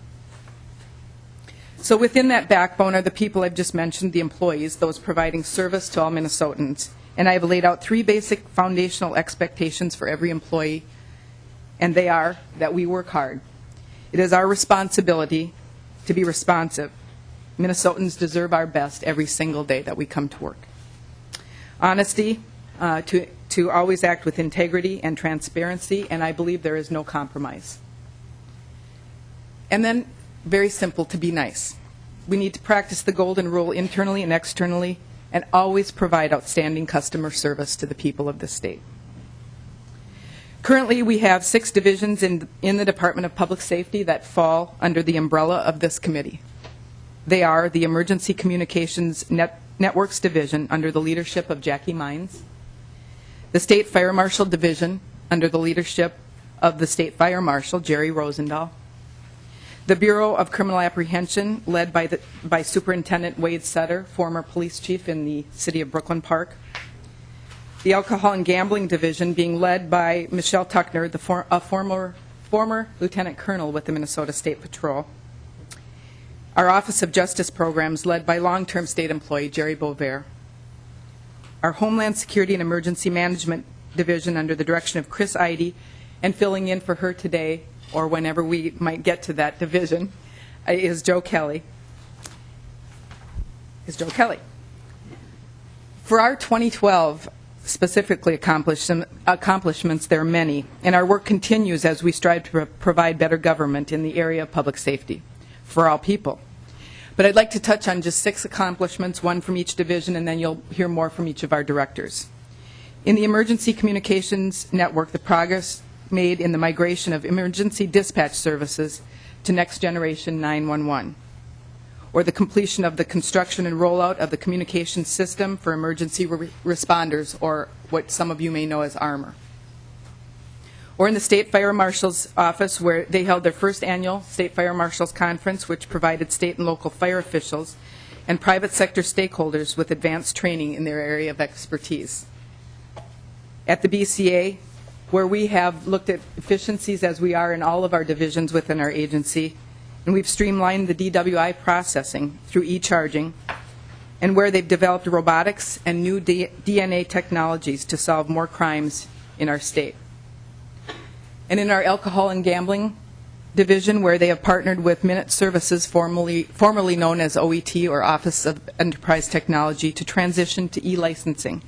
S17: So within that backbone are the people I've just mentioned, the employees, those providing service to all Minnesotans. And I have laid out 3 basic foundational expectations for every employee, and they are that we work hard. It is our responsibility to be responsive. Minnesotans deserve our best every single day that we come to work. Honesty, to always act with integrity and transparency, and I believe there is no compromise. And then, very simple, to be nice. We need to practice the golden rule internally and externally, and always provide outstanding customer service to the people of the state. Currently, we have 6 divisions in the Department of Public Safety that fall under the umbrella of this committee. They are the Emergency Communications Networks Division under the leadership of Jackie Mines, the State Fire Marshal Division under the leadership of the State Fire Marshal, Jerry Rosendahl, The Bureau of Criminal Apprehension, led by Superintendent Wade Sutter, former police chief in the city of Brooklyn Park. The Alcohol and Gambling Division being led by Michelle Tuckner, a former lieutenant colonel with the Minnesota State Patrol. Our Office of Justice Programs led by long-term state employee Jerry Bover. Our Homeland Security and Emergency Management Division under the direction of Chris Eide, and filling in for her today, or whenever we might get to that division, is Joe Kelly. For our 2012 specifically accomplishments, there are many, and our work continues as we strive to provide better government in the area of public safety for all people. But I'd like to touch on just 6 accomplishments, one from each division, and then you'll hear more from each of our directors. In the Emergency Communications Network, the progress made in the migration of emergency dispatch services to Next Generation 911, or the completion of the construction and rollout of the communication system for emergency responders, or what some of you may know as ARMOR. Or in the State Fire Marshal's Office, where they held their first annual State Fire Marshal's Conference, which provided state and local fire officials and private sector stakeholders with advanced training in their area of expertise. At the BCA, where we have looked at efficiencies as we are in all of our divisions within our agency, and we've streamlined the DWI processing through e-charging, and where they've developed robotics and new DNA technologies to solve more crimes in our state. And in our Alcohol and Gambling Division, where they have partnered with Minute Services, formerly known as OET, or Office of Enterprise Technology, to transition to e-licensing.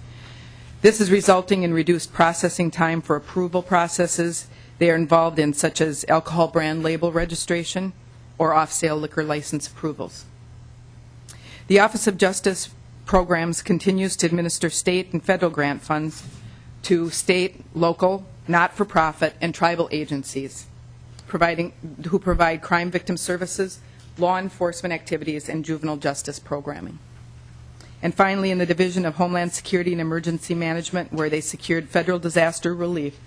S17: This is resulting in reduced processing time for approval processes they are involved in, such as alcohol brand label registration or off-sale liquor license approvals. The Office of Justice Programs continues to administer state and federal grant funds to state, local, not-for-profit, and tribal agencies who provide crime victim services, law enforcement activities, and juvenile justice programming. And finally, in the Division of Homeland Security and Emergency Management, where they secured federal disaster relief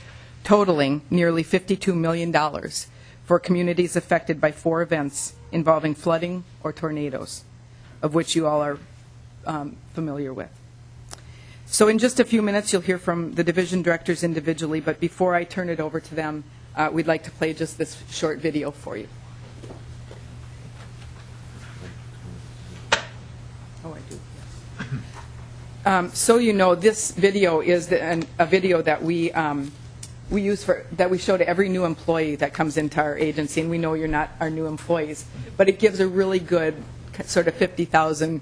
S17: totaling nearly $52 million for communities affected by 4 events involving flooding or tornadoes, of which you all are familiar with. So in just a few minutes, you'll hear from the division directors individually, but before I turn it over to them, we'd like to play just this short video for you. Oh, I do. So you know, this video is a video that we show to every new employee that comes into our agency, and we know you're not our new employees, but it gives a really good sort of 50,000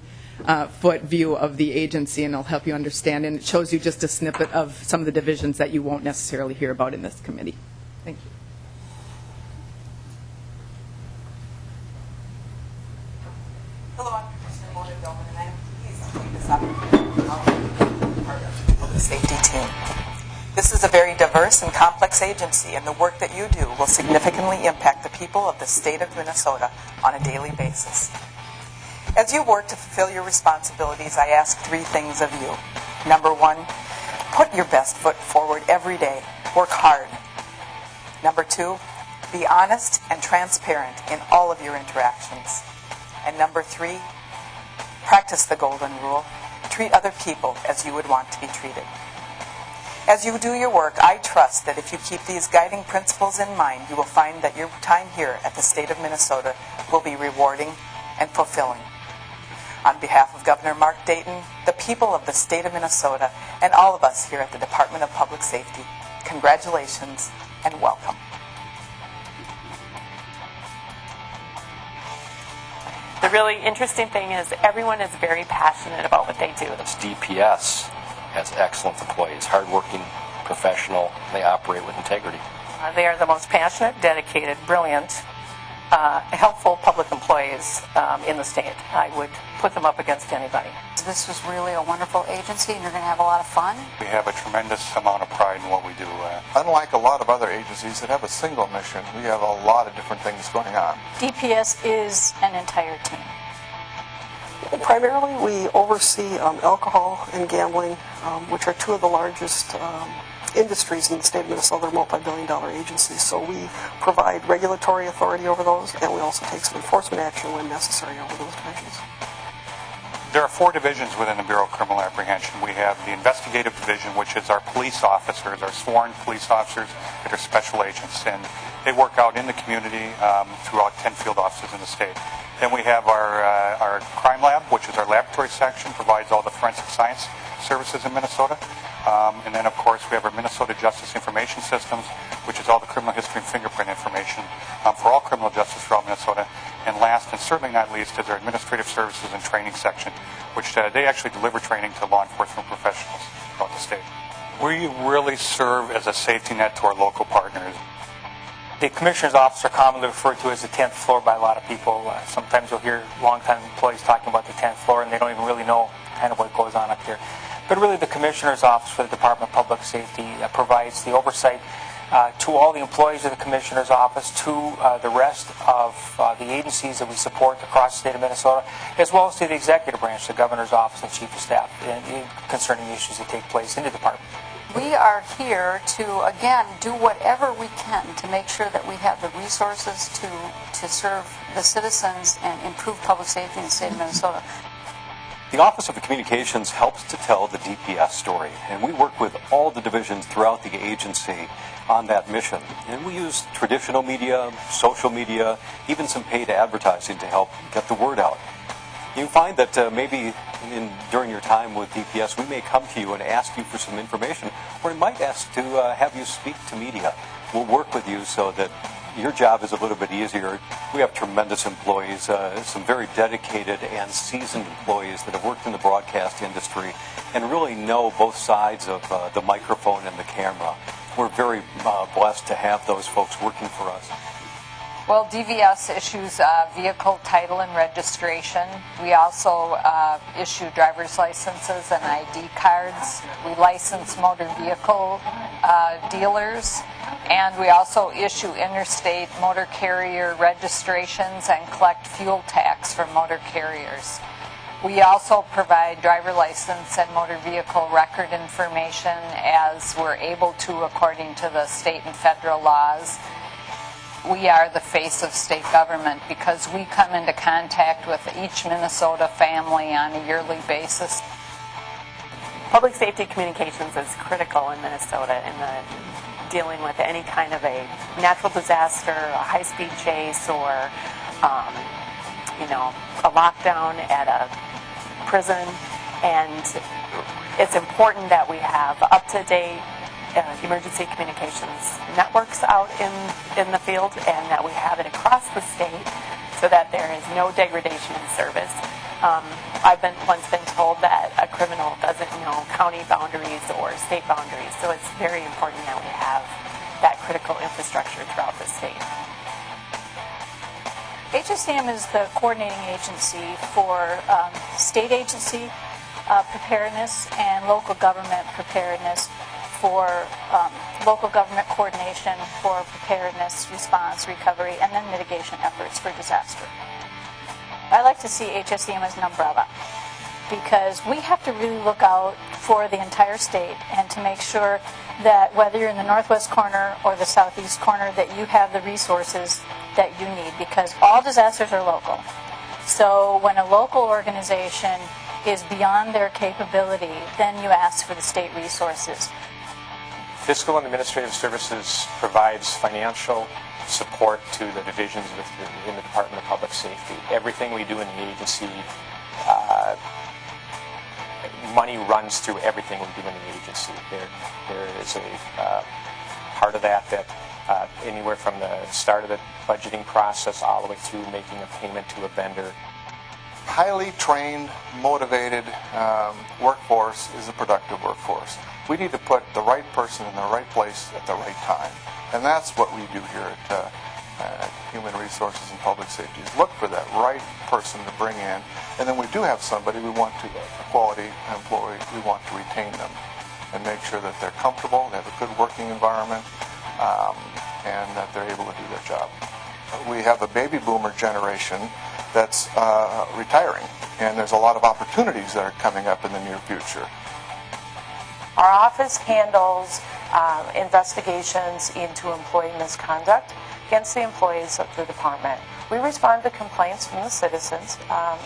S17: foot view of the agency, and it'll help you understand, and it shows you just a snippet of some of the divisions that you won't necessarily hear about in this committee. Thank you.
S18: Hello, I'm Commissioner Mona Doman, and I'm pleased to take this opportunity to welcome part of the public safety team. This is a very diverse and complex agency, and the work that you do will significantly impact the people of the state of Minnesota on a daily basis. As you work to fulfill your responsibilities, I ask 3 things of you. Number 1, put your best foot forward every day. Work hard. Number 2, be honest and transparent in all of your interactions. And number 3, practice the golden rule. Treat other people as you would want to be treated. As you do your work, I trust that if you keep these guiding principles in mind, you will find that your time here at the state of Minnesota will be rewarding and fulfilling. On behalf of Governor Mark Dayton, the people of the state of Minnesota, and all of us here at the Department of Public Safety, congratulations and welcome.
S13: The really interesting thing is everyone is very passionate about what they do.
S19: DPS has excellent employees, hardworking, professional. They operate with integrity.
S13: They are the most passionate, dedicated, brilliant, helpful public employees in the state. I would put them up against anybody.
S20: This is really a wonderful agency, and you're going to have a lot of fun.
S11: We have a tremendous amount of pride in what we do. Unlike a lot of other agencies that have a single mission, we have a lot of different things going on.
S20: DPS is an entire team.
S21: Primarily, we oversee alcohol and gambling, which are 2 of the largest industries in the state of Minnesota are multi-billion-dollar agencies, so we provide regulatory authority over those, and we also take some enforcement action when necessary over those divisions.
S12: There are 4 divisions within the Bureau of Criminal Apprehension. We have the investigative division, which is our police officers, our sworn police officers that are special agents, and they work out in the community throughout 10 field offices in the state. Then we have our crime lab, which is our laboratory section, provides all the forensic science services in Minnesota. And then, of course, we have our Minnesota Justice Information Systems, which is all the criminal history and fingerprint information for all criminal justice throughout Minnesota. And last, and certainly not least, is our Administrative Services and Training section, which they actually deliver training to law enforcement professionals throughout the state. We really serve as a safety net to our local partners.
S22: The Commissioner's office are commonly referred to as the 10th floor by a lot of people. Sometimes you'll hear longtime employees talking about the 10th floor, and they don't even really know kind of what goes on up here. But really, the Commissioner's office for the Department of Public Safety provides the oversight to all the employees of the Commissioner's office, to the rest of the agencies that we support across the state of Minnesota, as well as to the executive branch, the Governor's office and Chief of Staff, concerning issues that take place in the department.
S20: We are here to, again, do whatever we can to make sure that we have the resources to serve the citizens and improve public safety in the state of Minnesota.
S23: The Office of Communications helps to tell the DPS story, and we work with all the divisions throughout the agency on that mission. And we use traditional media, social media, even some paid advertising to help get the word out. You find that maybe during your time with DPS, we may come to you and ask you for some information, or we might ask to have you speak to media. We'll work with you so that your job is a little bit easier. We have tremendous employees, some very dedicated and seasoned employees that have worked in the broadcast industry and really know both sides of the microphone and the camera. We're very blessed to have those folks working for us.
S20: Well, DVS issues vehicle title and registration. We also issue driver's licenses and ID cards. We license motor vehicle dealers, and we also issue interstate motor carrier registrations and collect fuel tax for motor carriers. We also provide driver license and motor vehicle record information as we're able to according to the state and federal laws. We are the face of state government because we come into contact with each Minnesota family on a yearly basis.
S24: Public safety communications is critical in Minnesota in the dealing with any kind of a natural disaster, a high-speed chase, or a lockdown at a prison. And it's important that we have up-to-date emergency communications networks out in the field, and that we have it across the state so that there is no degradation in service. I've once been told that a criminal doesn't know county boundaries or state boundaries, so it's very important that we have that critical infrastructure throughout the state.
S25: HSCM is the coordinating agency for state agency preparedness and local government preparedness, for local government coordination for preparedness, response, recovery, and then mitigation efforts for disaster. I like to see HSCM as an umbrella because we have to really look out for the entire state and to make sure that whether you're in the northwest corner or the southeast corner, that you have the resources that you need, because all disasters are local. So when a local organization is beyond their capability, then you ask for the state resources.
S26: Fiscal and Administrative Services provides financial support to the divisions within the Department of Public Safety. Everything we do in the agency, money runs through everything we do in the agency. There is a part of that anywhere from the start of the budgeting process all the way through making a payment to a vendor.
S11: Highly trained, motivated workforce is a productive workforce. We need to put the right person in the right place at the right time. And that's what we do here at Human Resources and Public Safety, is look for that right person to bring in. And then we do have somebody, a quality employee, we want to retain them and make sure that they're comfortable, they have a good working environment, and that they're able to do their job. We have a baby boomer generation that's retiring, and there's a lot of opportunities that are coming up in the near future.
S24: Our office handles investigations into employee misconduct against the employees of the department. We respond to complaints from the citizens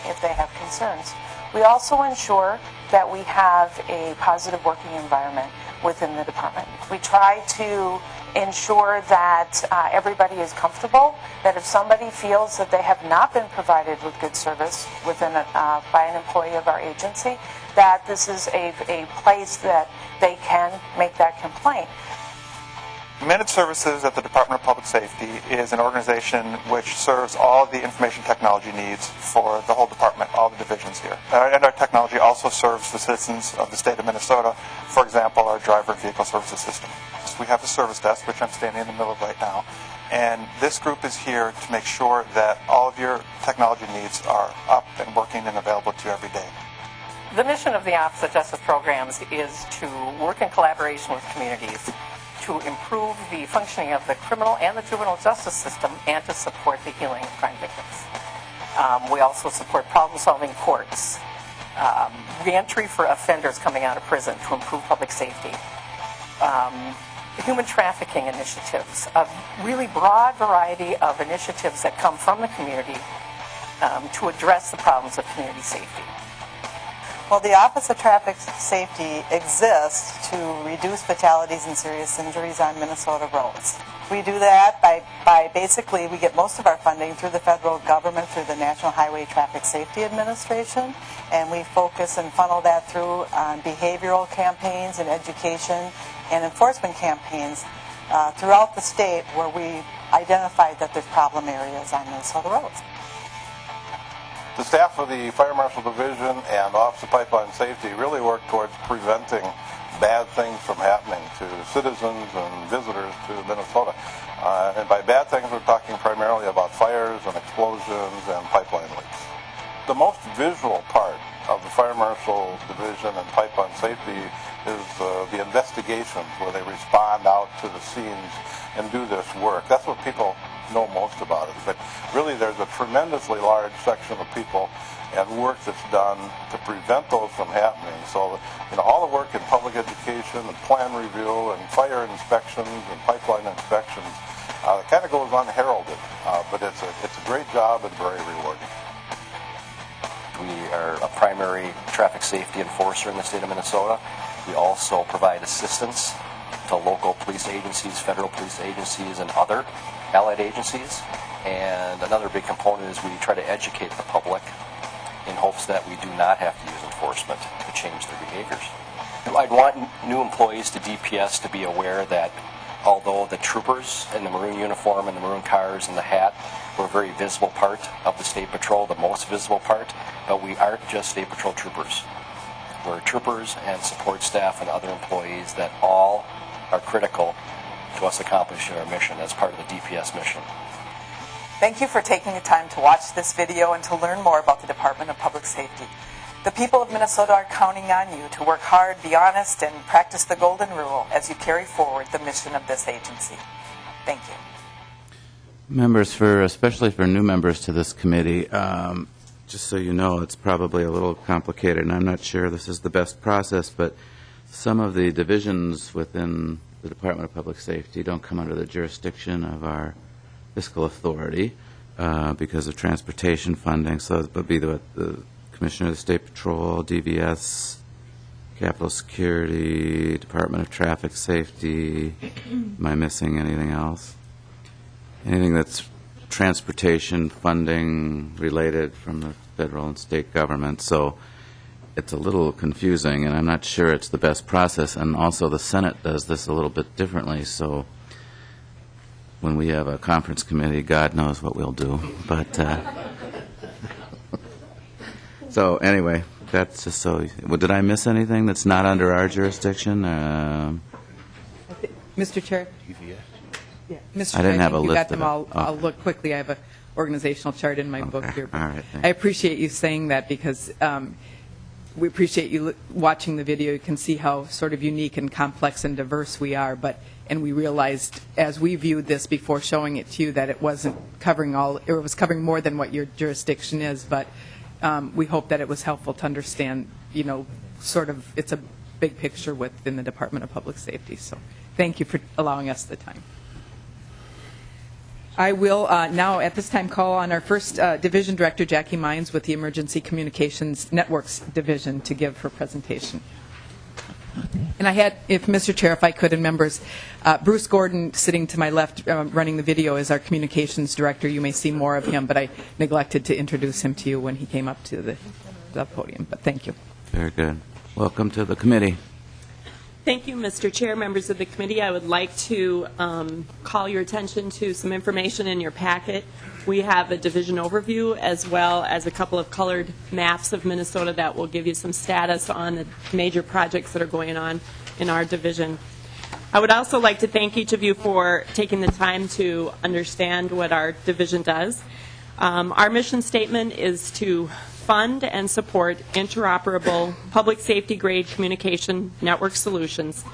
S24: if they have concerns. We also ensure that we have a positive working environment within the department. We try to ensure that everybody is comfortable, that if somebody feels that they have not been provided with good service by an employee of our agency, that this is a place that they can make that complaint.
S3: Managed Services at the Department of Public Safety is an organization which serves all of the information technology needs for the whole department, all the divisions here. And our technology also serves the citizens of the state of Minnesota, for example, our driver vehicle services system. We have a service desk, which I'm standing in the middle of right now, and this group is here to make sure that all of your technology needs are up and working and available to you every day.
S24: The mission of the Office of Justice Programs is to work in collaboration with communities to improve the functioning of the criminal and the juvenile justice system and to support the healing of crime victims. We also support problem-solving courts, reentry for offenders coming out of prison to improve public safety, human trafficking initiatives, a really broad variety of initiatives that come from the community to address the problems of community safety.
S18: Well, the Office of Traffic Safety exists to reduce fatalities and serious injuries on Minnesota roads. We do that by basically, we get most of our funding through the federal government, through the National Highway Traffic Safety Administration, and we focus and funnel that through on behavioral campaigns and education and enforcement campaigns throughout the state where we identified that there's problem areas on Minnesota roads.
S4: The staff of the Fire Marshal Division and Office of Pipeline Safety really work towards preventing bad things from happening to citizens and visitors to Minnesota. And by bad things, we're talking primarily about fires and explosions and pipeline leaks. The most visual part of the Fire Marshal Division and Pipeline Safety is the investigations where they respond out to the scenes and do this work. That's what people know most about it. But really there's a tremendously large section of people and work that's done to prevent those from happening. So all the work in public education and plan review and fire inspections and pipeline inspections kind of goes unheralded, but it's a great job and very rewarding.
S19: We are a primary traffic safety enforcer in the state of Minnesota. We also provide assistance to local police agencies, federal police agencies, and other allied agencies. And another big component is we try to educate the public in hopes that we do not have to use enforcement to change their behaviors. I'd want new employees to DPS to be aware that although the troopers in the maroon uniform and the maroon cars and the hat were a very visible part of the State Patrol, the most visible part, but we aren't just State Patrol troopers. We're troopers and support staff and other employees that all are critical to us accomplishing our mission as part of the DPS mission.
S18: Thank you for taking the time to watch this video and to learn more about the Department of Public Safety. The people of Minnesota are counting on you to work hard, be honest, and practice the golden rule as you carry forward the mission of this agency. Thank you.
S1: Members, especially for new members to this committee, just so you know, it's probably a little complicated, and I'm not sure this is the best process, but some of the divisions within the Department of Public Safety don't come under the jurisdiction of our fiscal authority because of transportation funding. So it would be the Commissioner of the State Patrol, DVS, Capitol Security, Department of Traffic Safety. Am I missing anything else? Anything that's transportation funding related from the federal and state government. So it's a little confusing, and I'm not sure it's the best process. And also the Senate does this a little bit differently. So when we have a conference committee, God knows what we'll do. But so anyway, that's just so. Well, did I miss anything that's not under our jurisdiction?
S17: Mr. Chair? Yeah. Mr.
S1: I didn't
S17: Chair,
S1: have a
S17: you
S1: list
S17: got them
S1: of it.
S17: all. I'll look quickly. I have an organizational chart in my book here.
S1: All right,
S17: I appreciate you saying that because we appreciate you watching the video. You can see how sort of unique and complex and diverse we are. And we realized as we viewed this before showing it to you that it wasn't covering all. It was covering more than what your jurisdiction is. But we hope that it was helpful to understand. Sort of it's a big picture within the Department of Public Safety. So Thank you for allowing us the time. I will now, at this time, call on our first Division Director, Jackie Mines, with the Emergency Communications Networks Division, to give her presentation. And I had, if Mr. Chair, if I could, and members, Bruce Gordon, sitting to my left, running the video, is our Communications Director. You may see more of him, but I neglected to introduce him to you when he came up to the podium. But thank you.
S1: Very good. Welcome to the committee.
S5: Thank you, Mr. Chair, members of the committee. I would like to call your attention to some information in your packet. We have a division overview as well as a couple of colored maps of Minnesota that will give you some status on the major projects that are going on in our division. I would also like to thank each of you for taking the time to understand what our division does. Our mission statement is to fund and support interoperable public safety grade communication network solutions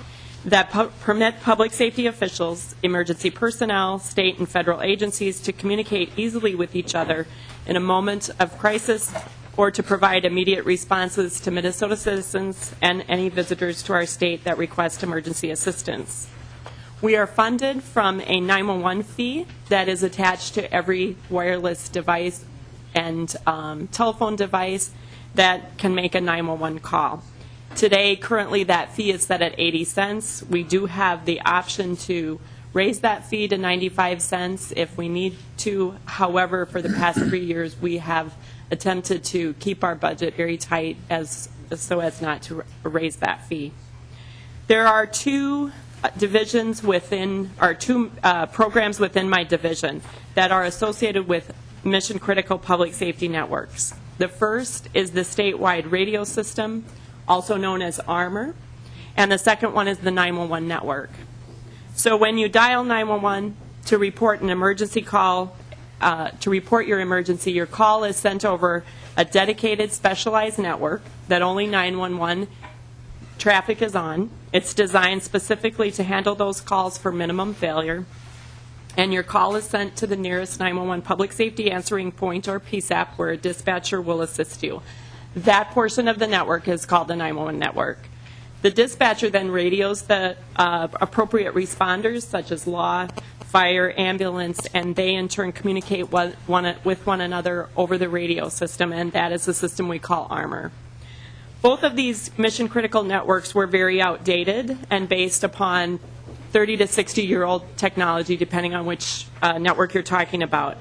S5: that permit public safety officials, emergency personnel, state and federal agencies to communicate easily with each other in a moment of crisis or to provide immediate responses to Minnesota citizens and any visitors to our state that request emergency assistance. We are funded from a 911 fee that is attached to every wireless device and telephone device that can make a 911 call. Today, currently, that fee is set at 80 cents. We do have the option to raise that fee to 95 cents if we need to. However, for the past 3 years, we have attempted to keep our budget very tight so as not to raise that fee. There are two divisions within, or two programs within my division that are associated with mission-critical public safety networks. The first is the statewide radio system, also known as ARMOR, and the second one is the 911 network. So when you dial 911 to report an emergency call, to report your emergency, your call is sent over a dedicated specialized network that only 911 traffic is on. It's designed specifically to handle those calls for minimum failure. And your call is sent to the nearest 911 public safety answering point or PSAP where a dispatcher will assist you. That portion of the network is called the 911 network. The dispatcher then radios the appropriate responders such as law, fire, ambulance, and they in turn communicate with one another over the radio system, and that is the system we call ARMOR. Both of these mission-critical networks were very outdated and based upon 30 to 60-year-old technology, depending on which network you're talking about.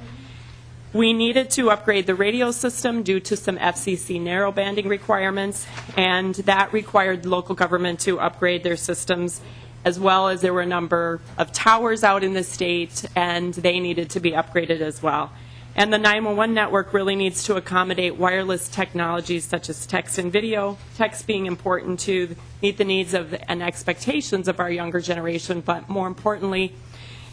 S5: We needed to upgrade the radio system due to some FCC narrowbanding requirements, and that required local government to upgrade their systems, as well as there were a number of towers out in the state, and they needed to be upgraded as well. And the 911 network really needs to accommodate wireless technologies such as text and video, text being important to meet the needs of and expectations of our younger generation, but more importantly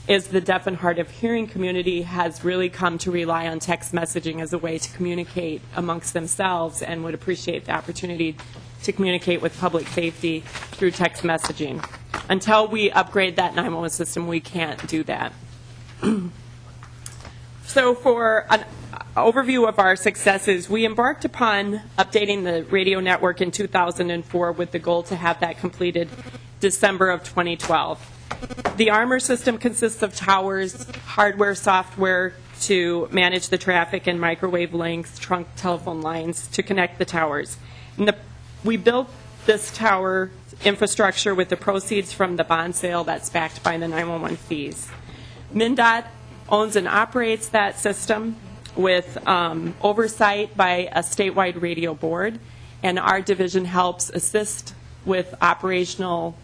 S5: is the deaf and hard of hearing community has really come to rely on text messaging as a way to communicate amongst themselves and would appreciate the opportunity to communicate with public safety through text messaging. Until we upgrade that 911 system, we can't do that. So for an overview of our successes, we embarked upon updating the radio network in 2004 with the goal to have that completed December of 2012. The ARMOR system consists of towers, hardware, software to manage the traffic, and microwave links, trunk telephone lines to connect the towers. We built this tower infrastructure with the proceeds from the bond sale that's backed by the 911 fees. MnDOT owns and operates that system with oversight by a statewide radio board, and our division helps assist with operational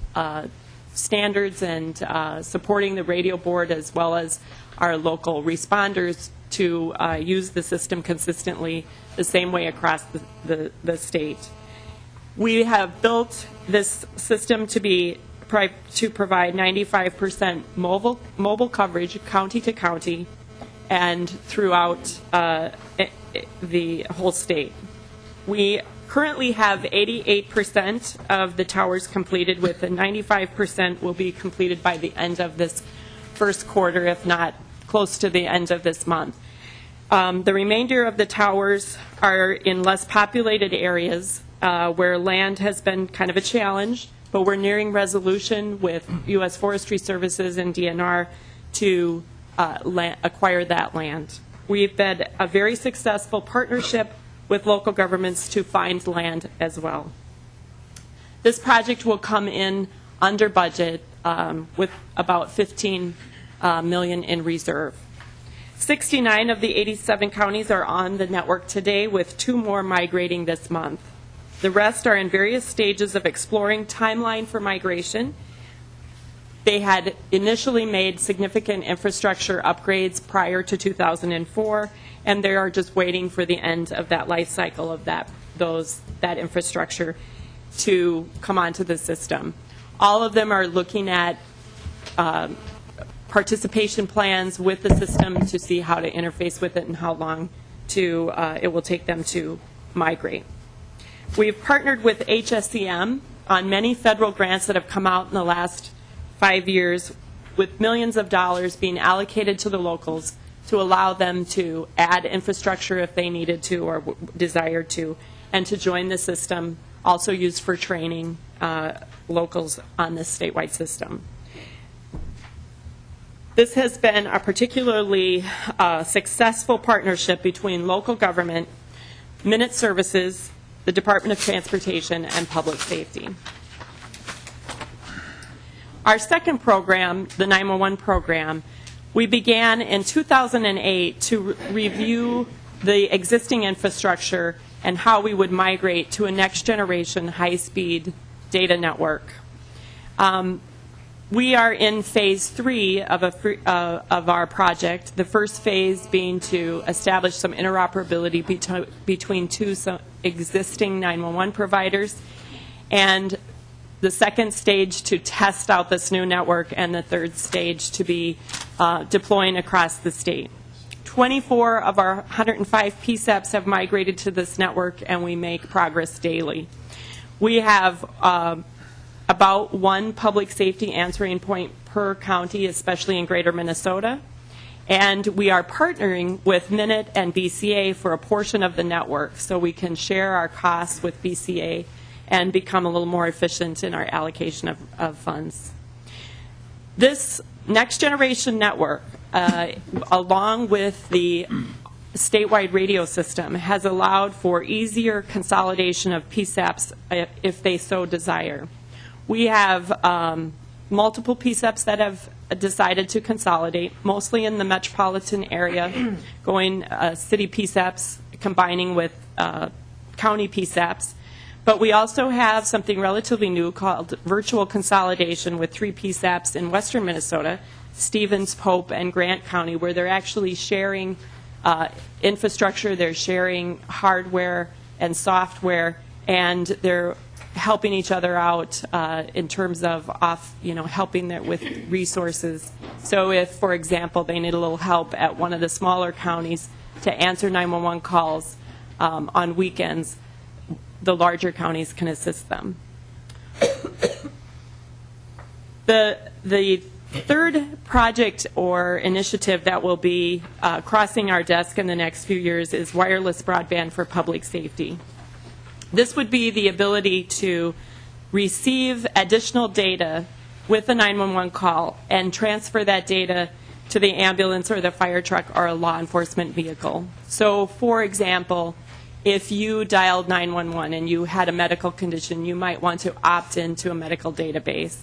S5: standards and supporting the radio board as well as our local responders to use the system consistently the same way across the state. We have built this system to provide 95% mobile coverage county to county and throughout the whole state. We currently have 88% of the towers completed, with the 95% will be completed by the end of this first quarter, if not close to the end of this month. The remainder of the towers are in less populated areas where land has been kind of a challenge but we're nearing resolution with U.S. Forestry Services and DNR to acquire that land. We've been a very successful partnership with local governments to find land as well. This project will come in under budget with about $15 million in reserve. 69 of the 87 counties are on the network today, with 2 more migrating this month. The rest are in various stages of exploring timeline for migration. They had initially made significant infrastructure upgrades prior to 2004, and they are just waiting for the end of that life cycle of that infrastructure to come onto the system. All of them are looking at participation plans with the system to see how to interface with it and how long it will take them to migrate. We've partnered with HSCM on many federal grants that have come out in the last 5 years, with millions of dollars being allocated to the locals to allow them to add infrastructure if they needed to or desired to, and to join the system, also used for training locals on this statewide system. This has been a particularly successful partnership between local government, Minute Services, the Department of Transportation, and Public Safety. Our second program, the 911 program, we began in 2008 to review the existing infrastructure and how we would migrate to a next generation high-speed data network. We are in phase 3 of our project, the first phase being to establish some interoperability between 2 existing 911 providers, and the second stage to test out this new network, and the third stage to be deploying across the state. 24 of our 105 PSAPs have migrated to this network, and we make progress daily. We have about 1 public safety answering point per county, especially in greater Minnesota. And we are partnering with Minute and BCA for a portion of the network so we can share our costs with BCA and become a little more efficient in our allocation of funds. This next generation network, along with the statewide radio system, has allowed for easier consolidation of PSAPs if they so desire. We have multiple PSAPs that have decided to consolidate, mostly in the metropolitan area, going city PSAPs combining with county PSAPs. But we also have something relatively new called virtual consolidation with 3 PSAPs in western Minnesota, Stevens, Pope, and Grant County, where they're actually sharing infrastructure, they're sharing hardware and software, and they're helping each other out in terms of helping them with resources. So if, for example, they need a little help at one of the smaller counties to answer 911 calls on weekends, the larger counties can assist them. The third project or initiative that will be crossing our desk in the next few years is wireless broadband for public safety. This would be the ability to receive additional data with a 911 call and transfer that data to the ambulance or the fire truck or a law enforcement vehicle. So, for example, if you dialed 911 and you had a medical condition, you might want to opt into a medical database.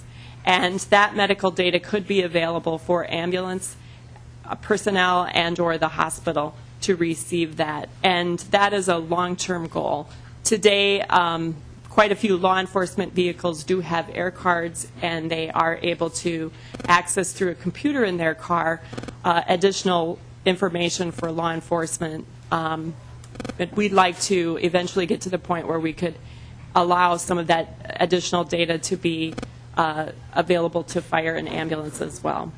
S5: And that medical data could be available for ambulance personnel and or the hospital to receive that. And that is a long-term goal. Today, quite a few law enforcement vehicles do have air cards, and they are able to access through a computer in their car additional information for law enforcement. But we'd like to eventually get to the point where we could allow some of that additional data to be available to fire and ambulance as well.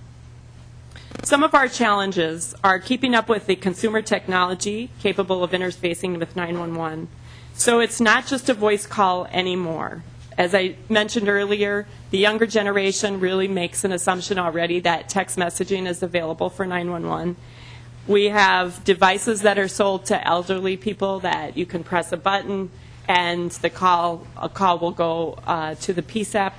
S5: Some of our challenges are keeping up with the consumer technology capable of interfacing with 911. So it's not just a voice call anymore. As I mentioned earlier, the younger generation really makes an assumption already that text messaging is available for 911. We have devices that are sold to elderly people that you can press a button and a call will go to the PSAP.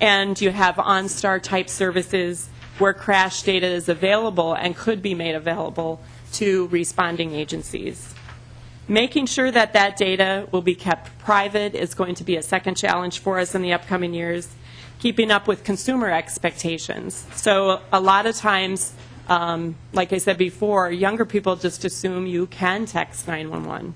S5: And you have OnStar type services where crash data is available and could be made available to responding agencies. Making sure that that data will be kept private is going to be a second challenge for us in the upcoming years, keeping up with consumer expectations. So a lot of times, like I said before, younger people just assume you can text 911.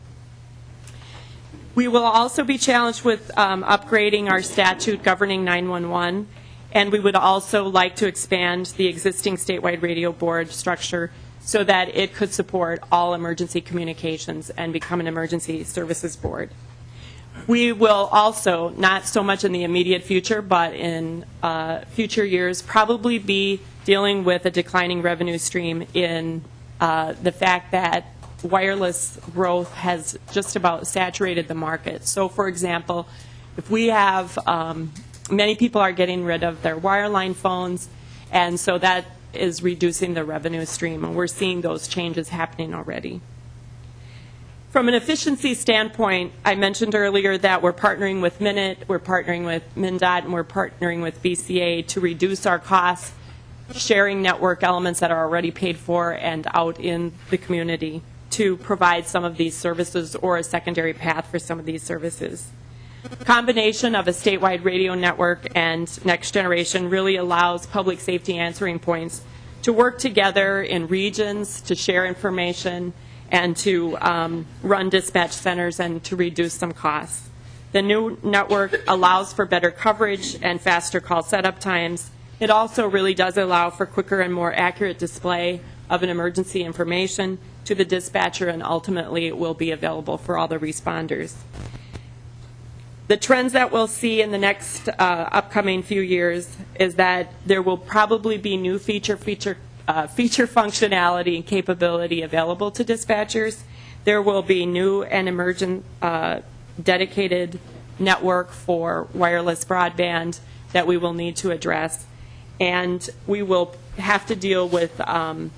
S5: We will also be challenged with upgrading our statute governing 911, and we would also like to expand the existing statewide radio board structure so that it could support all emergency communications and become an emergency services board. We will also, not so much in the immediate future, but in future years, probably be dealing with a declining revenue stream in the fact that wireless growth has just about saturated the market. So, for example, if we have, many people are getting rid of their wireline phones, and so that is reducing the revenue stream, and we're seeing those changes happening already. From an efficiency standpoint, I mentioned earlier that we're partnering with Minute, we're partnering with MnDOT, and we're partnering with BCA to reduce our costs, sharing network elements that are already paid for and out in the community to provide some of these services or a secondary path for some of these services. Combination of a statewide radio network and Next Generation really allows public safety answering points to work together in regions, to share information, and to run dispatch centers and to reduce some costs. The new network allows for better coverage and faster call setup times. It also really does allow for quicker and more accurate display of an emergency information to the dispatcher, and ultimately it will be available for all the responders. The trends that we'll see in the next upcoming few years is that there will probably be new feature functionality and capability available to dispatchers. There will be new and emergent dedicated network for wireless broadband that we will need to address. And we will have to deal with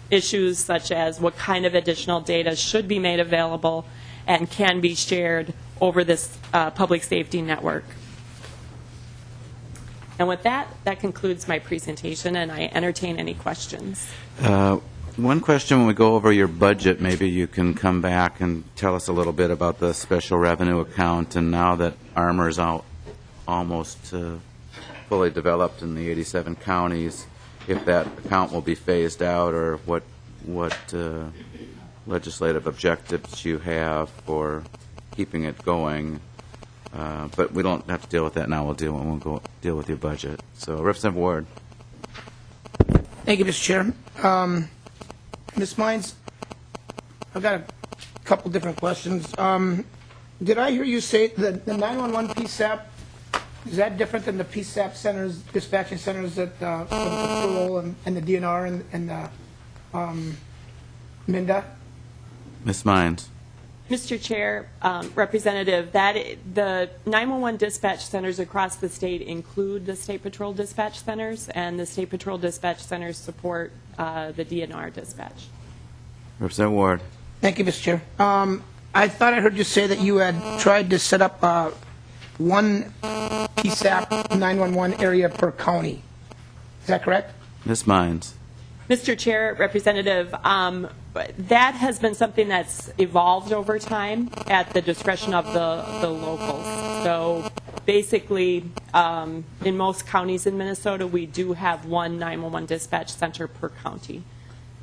S5: issues such as what kind of additional data should be made available and can be shared over this public safety network. And with that, that concludes my presentation, and I entertain any questions.
S1: One question, when we go over your budget, maybe you can come back and tell us a little bit about the special revenue account, and now that Armor's out almost fully developed in the 87 counties, if that account will be phased out, or what legislative objectives you have for keeping it going. But we don't have to deal with that now. We'll deal with your budget. So, Representative Ward.
S6: Thank you, Mr. Chair. Ms. Mines, I've got a couple different questions. Did I hear you say that the 911 PSAP, is that different than the PSAP centers, dispatching centers that for the patrol and the DNR and the MnDOT?
S1: Ms. Mines.
S5: Mr. Chair, Representative, the 911 dispatch centers across the state include the State Patrol dispatch centers, and the State Patrol dispatch centers support the DNR dispatch.
S1: Representative Ward.
S6: Thank you, Mr. Chair. I thought I heard you say that you had tried to set up one PSAP 911 area per county. Is that correct?
S1: Ms. Mines.
S5: Mr. Chair, Representative, that has been something that's evolved over time at the discretion of the locals. So basically, in most counties in Minnesota, we do have one 911 dispatch center per county.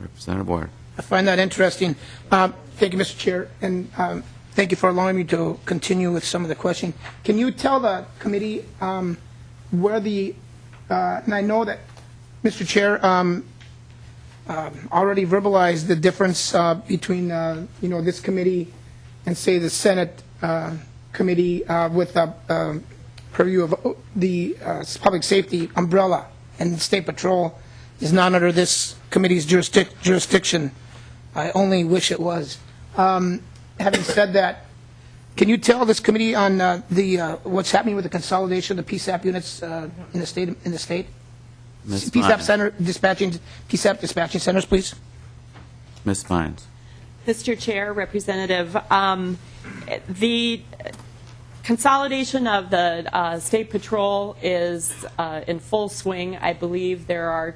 S1: Representative Ward.
S6: I find that interesting. Thank you, Mr. Chair, and thank you for allowing me to continue with some of the questions. Can you tell the committee where the, and I know that Mr. Chair already verbalized the difference between, this committee and, say, the Senate committee with a purview of the public safety umbrella, and the State Patrol is not under this committee's jurisdiction. I only wish it was. Having said that, can you tell this committee on what's happening with the consolidation of the PSAP units in the state? PSAP center dispatching, PSAP dispatching centers, please.
S1: Ms. Mines.
S5: Mr. Chair, Representative, the Consolidation of the State Patrol is in full swing. I believe there are,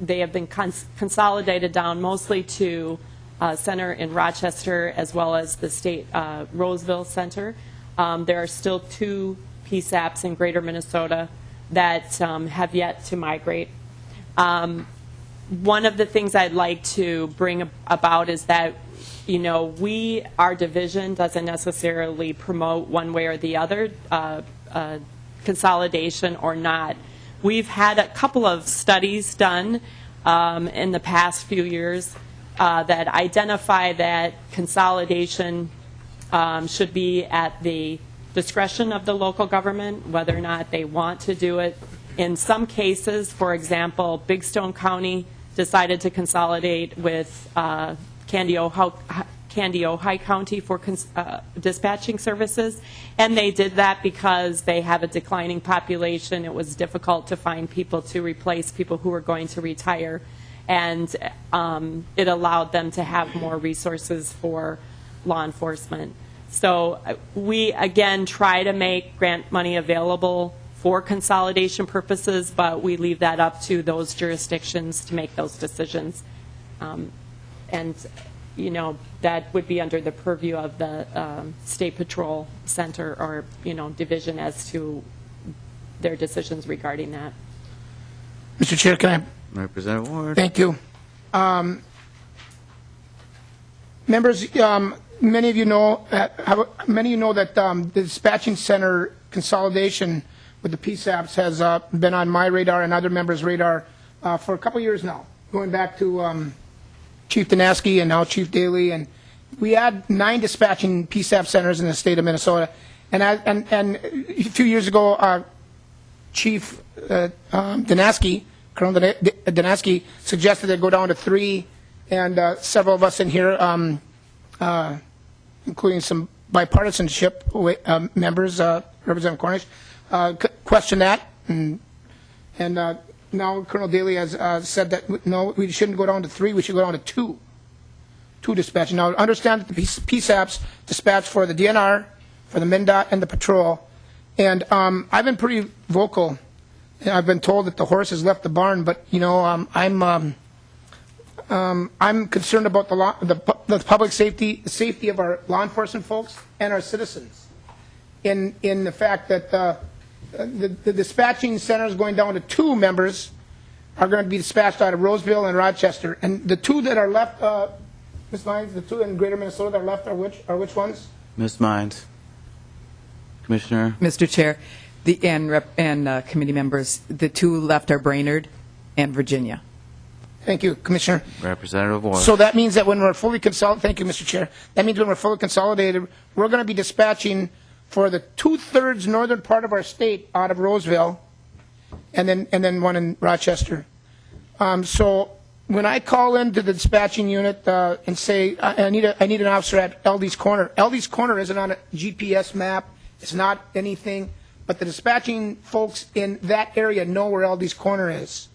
S5: they have been consolidated down mostly to center in Rochester as well as the State Roseville Center. There are still 2 PSAPs in Greater Minnesota that have yet to migrate. One of the things I'd like to bring about is that, you know, our division doesn't necessarily promote one way or the other, consolidation or not. We've had a couple of studies done in the past few years that identify that consolidation should be at the discretion of the local government, whether or not they want to do it. In some cases, for example, Big Stone County decided to consolidate with Candy-Ojai County for dispatching services, and they did that because they have a declining population. It was difficult to find people to replace people who were going to retire, and it allowed them to have more resources for law enforcement. So we, again, try to make grant money available for consolidation purposes, but we leave that up to those jurisdictions to make those decisions. And, you know, that would be under the purview of the State Patrol Center or, you know, division as to their decisions regarding that.
S6: Mr. Chair, can I?
S1: Representative Ward.
S6: Thank you. Members, many of you know that the dispatching center consolidation with the PSAPs has been on my radar and other members' radar for a couple years now, going back to Chief Danaski and now Chief Daly, and we had 9 dispatching PSAP centers in the state of Minnesota, and a few years ago, Chief Danaski, Colonel Danaski, suggested they go down to 3, and several of us in here, including some bipartisanship members, Representative Cornish, questioned that, and now Colonel Daly has said that no, we shouldn't go down to 3, we should go down to 2 dispatching. Now, understand that the PSAPs dispatch for the DNR, for the MnDOT, and the patrol, and I've been pretty vocal. I've been told that the horse has left the barn, but you know, I'm concerned about the public safety, the safety of our law enforcement folks and our citizens. In the fact that the dispatching centers going down to 2 members are going to be dispatched out of Roseville and Rochester, and the 2 that are left, Ms. Mines, the 2 in Greater Minnesota that are left are which ones?
S1: Ms. Mines. Commissioner.
S17: Mr. Chair, and committee members, the 2 left are Brainerd and Virginia.
S6: Thank you, Commissioner.
S1: Representative Ward.
S6: So that means that when we're fully consolidated, thank you, Mr. Chair. That means when we're fully consolidated, we're going to be dispatching for the 2/3 northern part of our state out of Roseville, and then 1 in Rochester. So when I call into the dispatching unit and say I need an officer at LD's Corner, LD's Corner isn't on a GPS map. It's not anything, but the dispatching folks in that area know where LD's Corner is.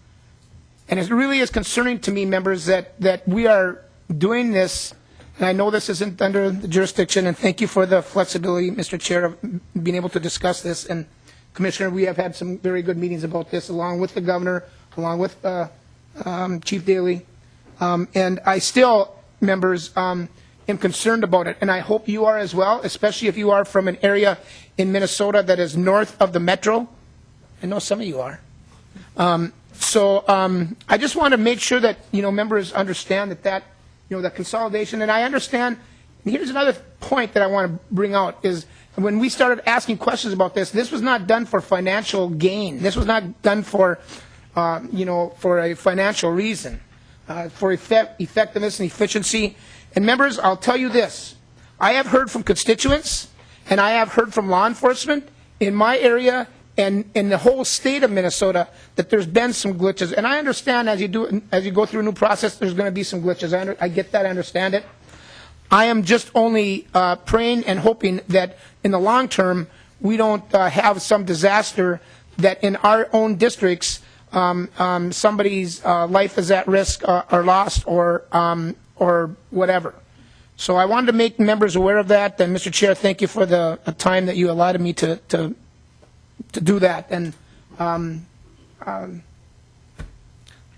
S6: And it really is concerning to me, members, that we are doing this, and I know this isn't under the jurisdiction, and thank you for the flexibility, Mr. Chair, of being able to discuss this. And Commissioner, we have had some very good meetings about this, along with the governor, along with Chief Daly. And I still, members, am concerned about it, and I hope you are as well, especially if you are from an area in Minnesota that is north of the metro. I know some of you are. So I just want to make sure that, you know, members understand that that consolidation, and I understand, and here's another point that I want to bring out, is when we started asking questions about this was not done for financial gain. This was not done for, for a financial reason, for effectiveness and efficiency. And members, I'll tell you this, I have heard from constituents, and I have heard from law enforcement in my area and in the whole state of Minnesota that there's been some glitches. And I understand as you go through a new process, there's going to be some glitches. I get that, I understand it. I am just only praying and hoping that in the long term, we don't have some disaster that in our own districts, somebody's life is at risk or lost or whatever. So I wanted to make members aware of that. And Mr. Chair, thank you for the time that you allotted me to do that. And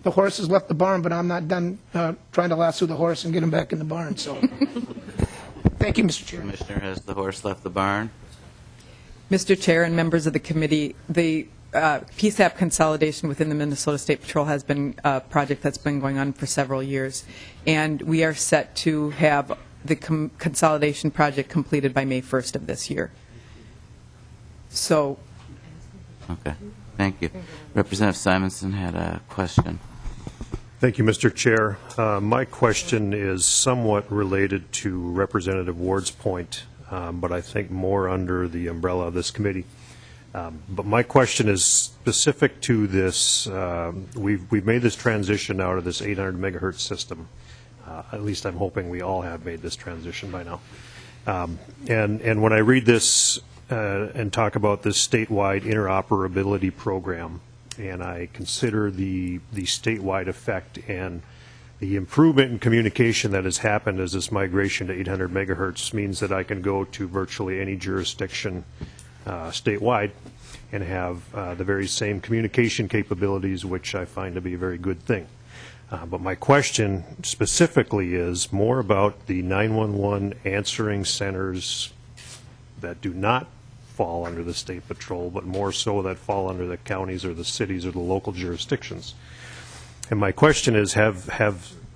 S6: the horse has left the barn, but I'm not done trying to lasso the horse and get him back in the barn. So thank you, Mr. Chair.
S1: Commissioner, has the horse left the barn?
S17: Mr. Chair and members of the committee, the PSAP consolidation within the Minnesota State Patrol has been a project that's been going on for several years, and we are set to have the consolidation project completed by May 1st of this year. So,
S1: Okay, thank you. Representative Simonson had a question.
S7: Thank you, Mr. Chair. My question is somewhat related to Representative Ward's point, but I think more under the umbrella of this committee. But my question is specific to this. We've made this transition out of this 800 megahertz system. At least I'm hoping we all have made this transition by now. And when I read this and talk about this statewide interoperability program, and I consider the statewide effect and the improvement in communication that has happened as this migration to 800 megahertz means that I can go to virtually any jurisdiction statewide and have the very same communication capabilities, which I find to be a very good thing. But my question specifically is more about the 911 answering centers that do not fall under the State Patrol, but more so that fall under the counties or the cities or the local jurisdictions. And my question is, has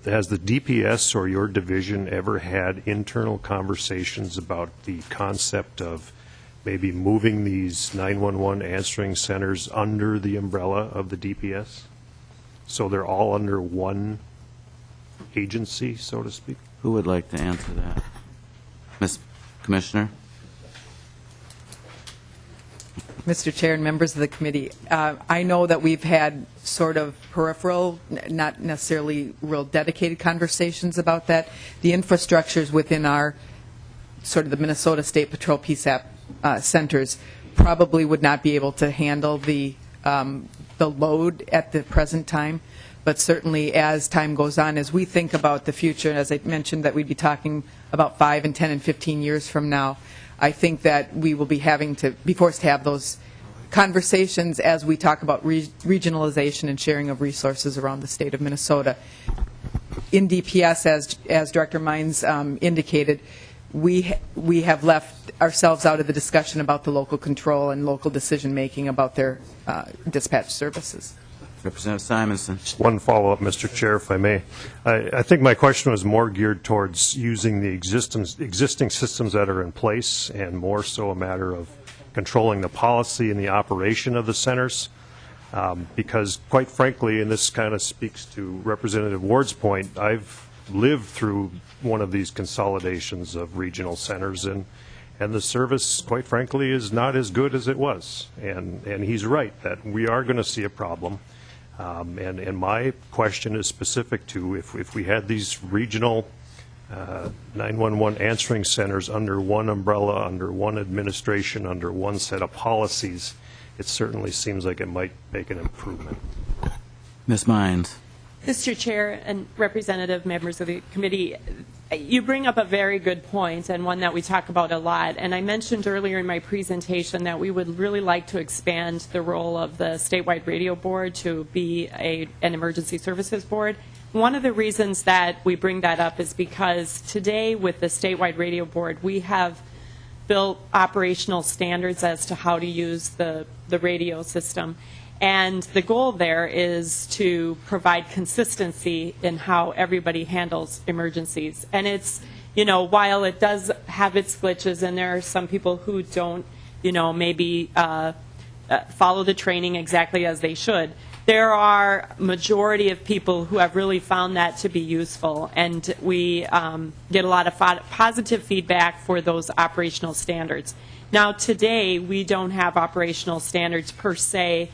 S7: the DPS or your division ever had internal conversations about the concept of maybe moving these 911 answering centers under the umbrella of the DPS? So they're all under one agency, so to speak?
S1: Who would like to answer that? Ms. Commissioner?
S17: Mr. Chair and members of the committee, I know that we've had sort of peripheral, not necessarily real dedicated conversations about that. The infrastructures within our sort of the Minnesota State Patrol PSAP centers probably would not be able to handle the load at the present time. But certainly as time goes on, as we think about the future, and as I mentioned that we'd be talking about 5 and 10 and 15 years from now, I think that we will be having to be forced to have those conversations as we talk about regionalization and sharing of resources around the state of Minnesota. In DPS, as Director Mines indicated, we have left ourselves out of the discussion about the local control and local decision-making about their dispatch services.
S1: Representative Simonson.
S7: Just one follow-up, Mr. Chair, if I may. I think my question was more geared towards using the existing systems that are in place and more so a matter of controlling the policy and the operation of the centers. Because quite frankly, and this kind of speaks to Representative Ward's point, I've lived through one of these consolidations of regional centers, and the service, quite frankly, is not as good as it was. And he's right that we are going to see a problem. And my question is specific to if we had these regional 911 answering centers under one umbrella, under one administration, under one set of policies, it certainly seems like it might make an improvement.
S1: Ms. Mines.
S5: Mr. Chair and representative members of the committee, you bring up a very good point and one that we talk about a lot. And I mentioned earlier in my presentation that we would really like to expand the role of the statewide radio board to be an emergency services board. One of the reasons that we bring that up is because today with the statewide radio board, we have built operational standards as to how to use the radio system. And the goal there is to provide consistency in how everybody handles emergencies. And it's, while it does have its glitches, and there are some people who don't, maybe follow the training exactly as they should, there are majority of people who have really found that to be useful. And we get a lot of positive feedback for those operational standards. Now, today, we don't have operational standards per se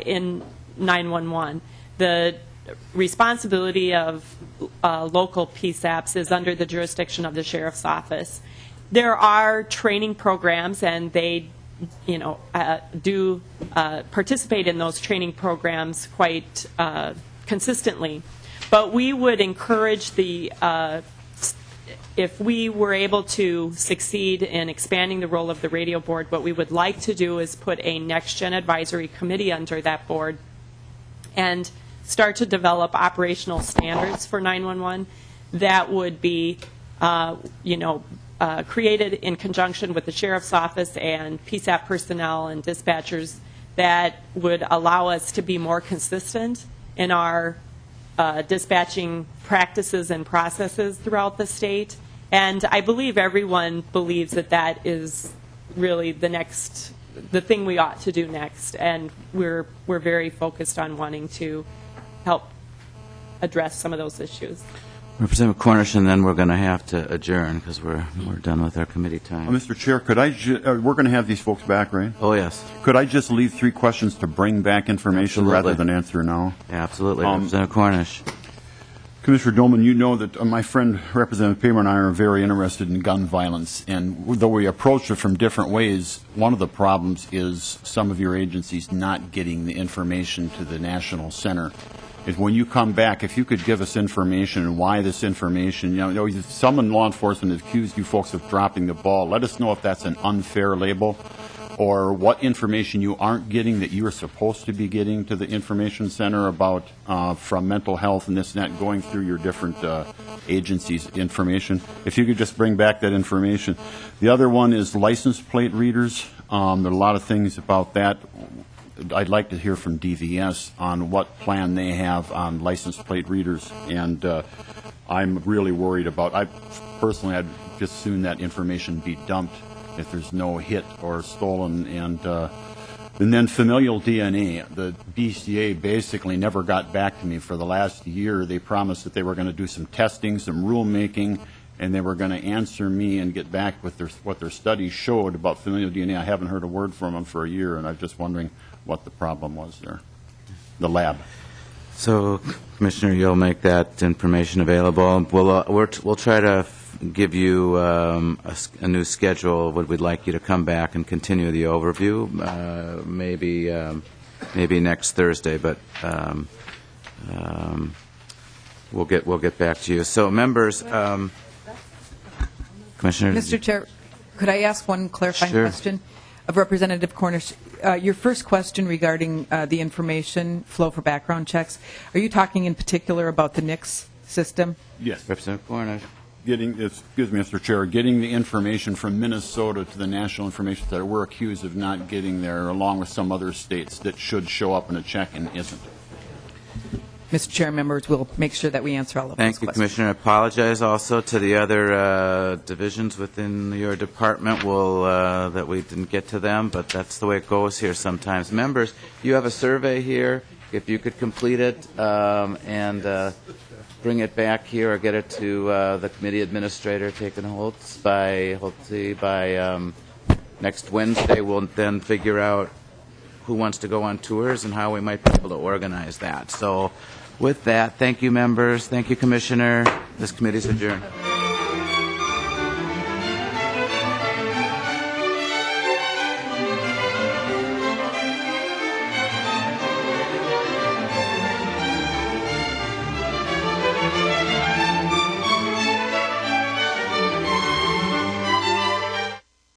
S5: in 911. The responsibility of local PSAPs is under the jurisdiction of the Sheriff's Office. There are training programs, and they do participate in those training programs quite consistently. But we would encourage the if we were able to succeed in expanding the role of the radio board, what we would like to do is put a next-gen advisory committee under that board and start to develop operational standards for 911 that would be, created in conjunction with the sheriff's office and PSAP personnel and dispatchers that would allow us to be more consistent in our dispatching practices and processes throughout the state. And I believe everyone believes that that is really the thing we ought to do next. And we're very focused on wanting to help address some of those issues.
S1: Representative Cornish, and then we're going to have to adjourn because we're done with our committee time.
S8: Mr. Chair, could I we're going to have these folks back, right?
S1: Oh, yes.
S8: Could I just leave 3 questions to bring back information
S1: Absolutely.
S8: rather than answer now?
S1: Yeah, absolutely. Representative Cornish.
S8: Commissioner Dolman, you know that my friend Representative Pamer and I are very interested in gun violence, and though we approach it from different ways, one of the problems is some of your agencies not getting the information to the National Center. If when you come back, if you could give us information and why this information, some in law enforcement have accused you folks of dropping the ball. Let us know if that's an unfair label or what information you aren't getting that you are supposed to be getting to the information center about from mental health and this and that, going through your different agencies' information. If you could just bring back that information. The other one is license plate readers. There are a lot of things about that. I'd like to hear from DVS on what plan they have on license plate readers, and I'm really worried about. I'd just as soon that information be dumped if there's no hit or stolen, and then familial DNA. The BCA basically never got back to me for the last year. They promised that they were going to do some testing, some rulemaking, and they were going to answer me and get back with what their studies showed about familial DNA. I haven't heard a word from them for a year, and I'm just wondering what the problem was there, the lab.
S1: So, Commissioner, you'll make that information available. We'll try to give you a new schedule. We'd like you to come back and continue the overview, maybe next Thursday, but we'll get back to you. So, members, Commissioner.
S17: Mr. Chair, could I ask one clarifying
S1: Sure.
S17: question of Representative Cornish? Your first question regarding the information flow for background checks, are you talking in particular about the NICS system?
S8: Yes.
S1: Representative Cornish.
S8: Excuse me, Mr. Chair, getting the information from Minnesota to the National Information Center, we're accused of not getting there, along with some other states that should show up in a check and isn't.
S17: Mr. Chair, members will make sure that we answer all of those
S1: Thank you,
S17: questions.
S1: Commissioner. I apologize also to the other divisions within your department that we didn't get to them, but that's the way it goes here sometimes. Members, you have a survey here. If you could complete it and bring it back here or get it to the committee administrator, taken holds by next Wednesday, we'll then figure out who wants to go on tours and how we might be able to organize that. So with that, thank you, members. Thank you, Commissioner. This committee is adjourned.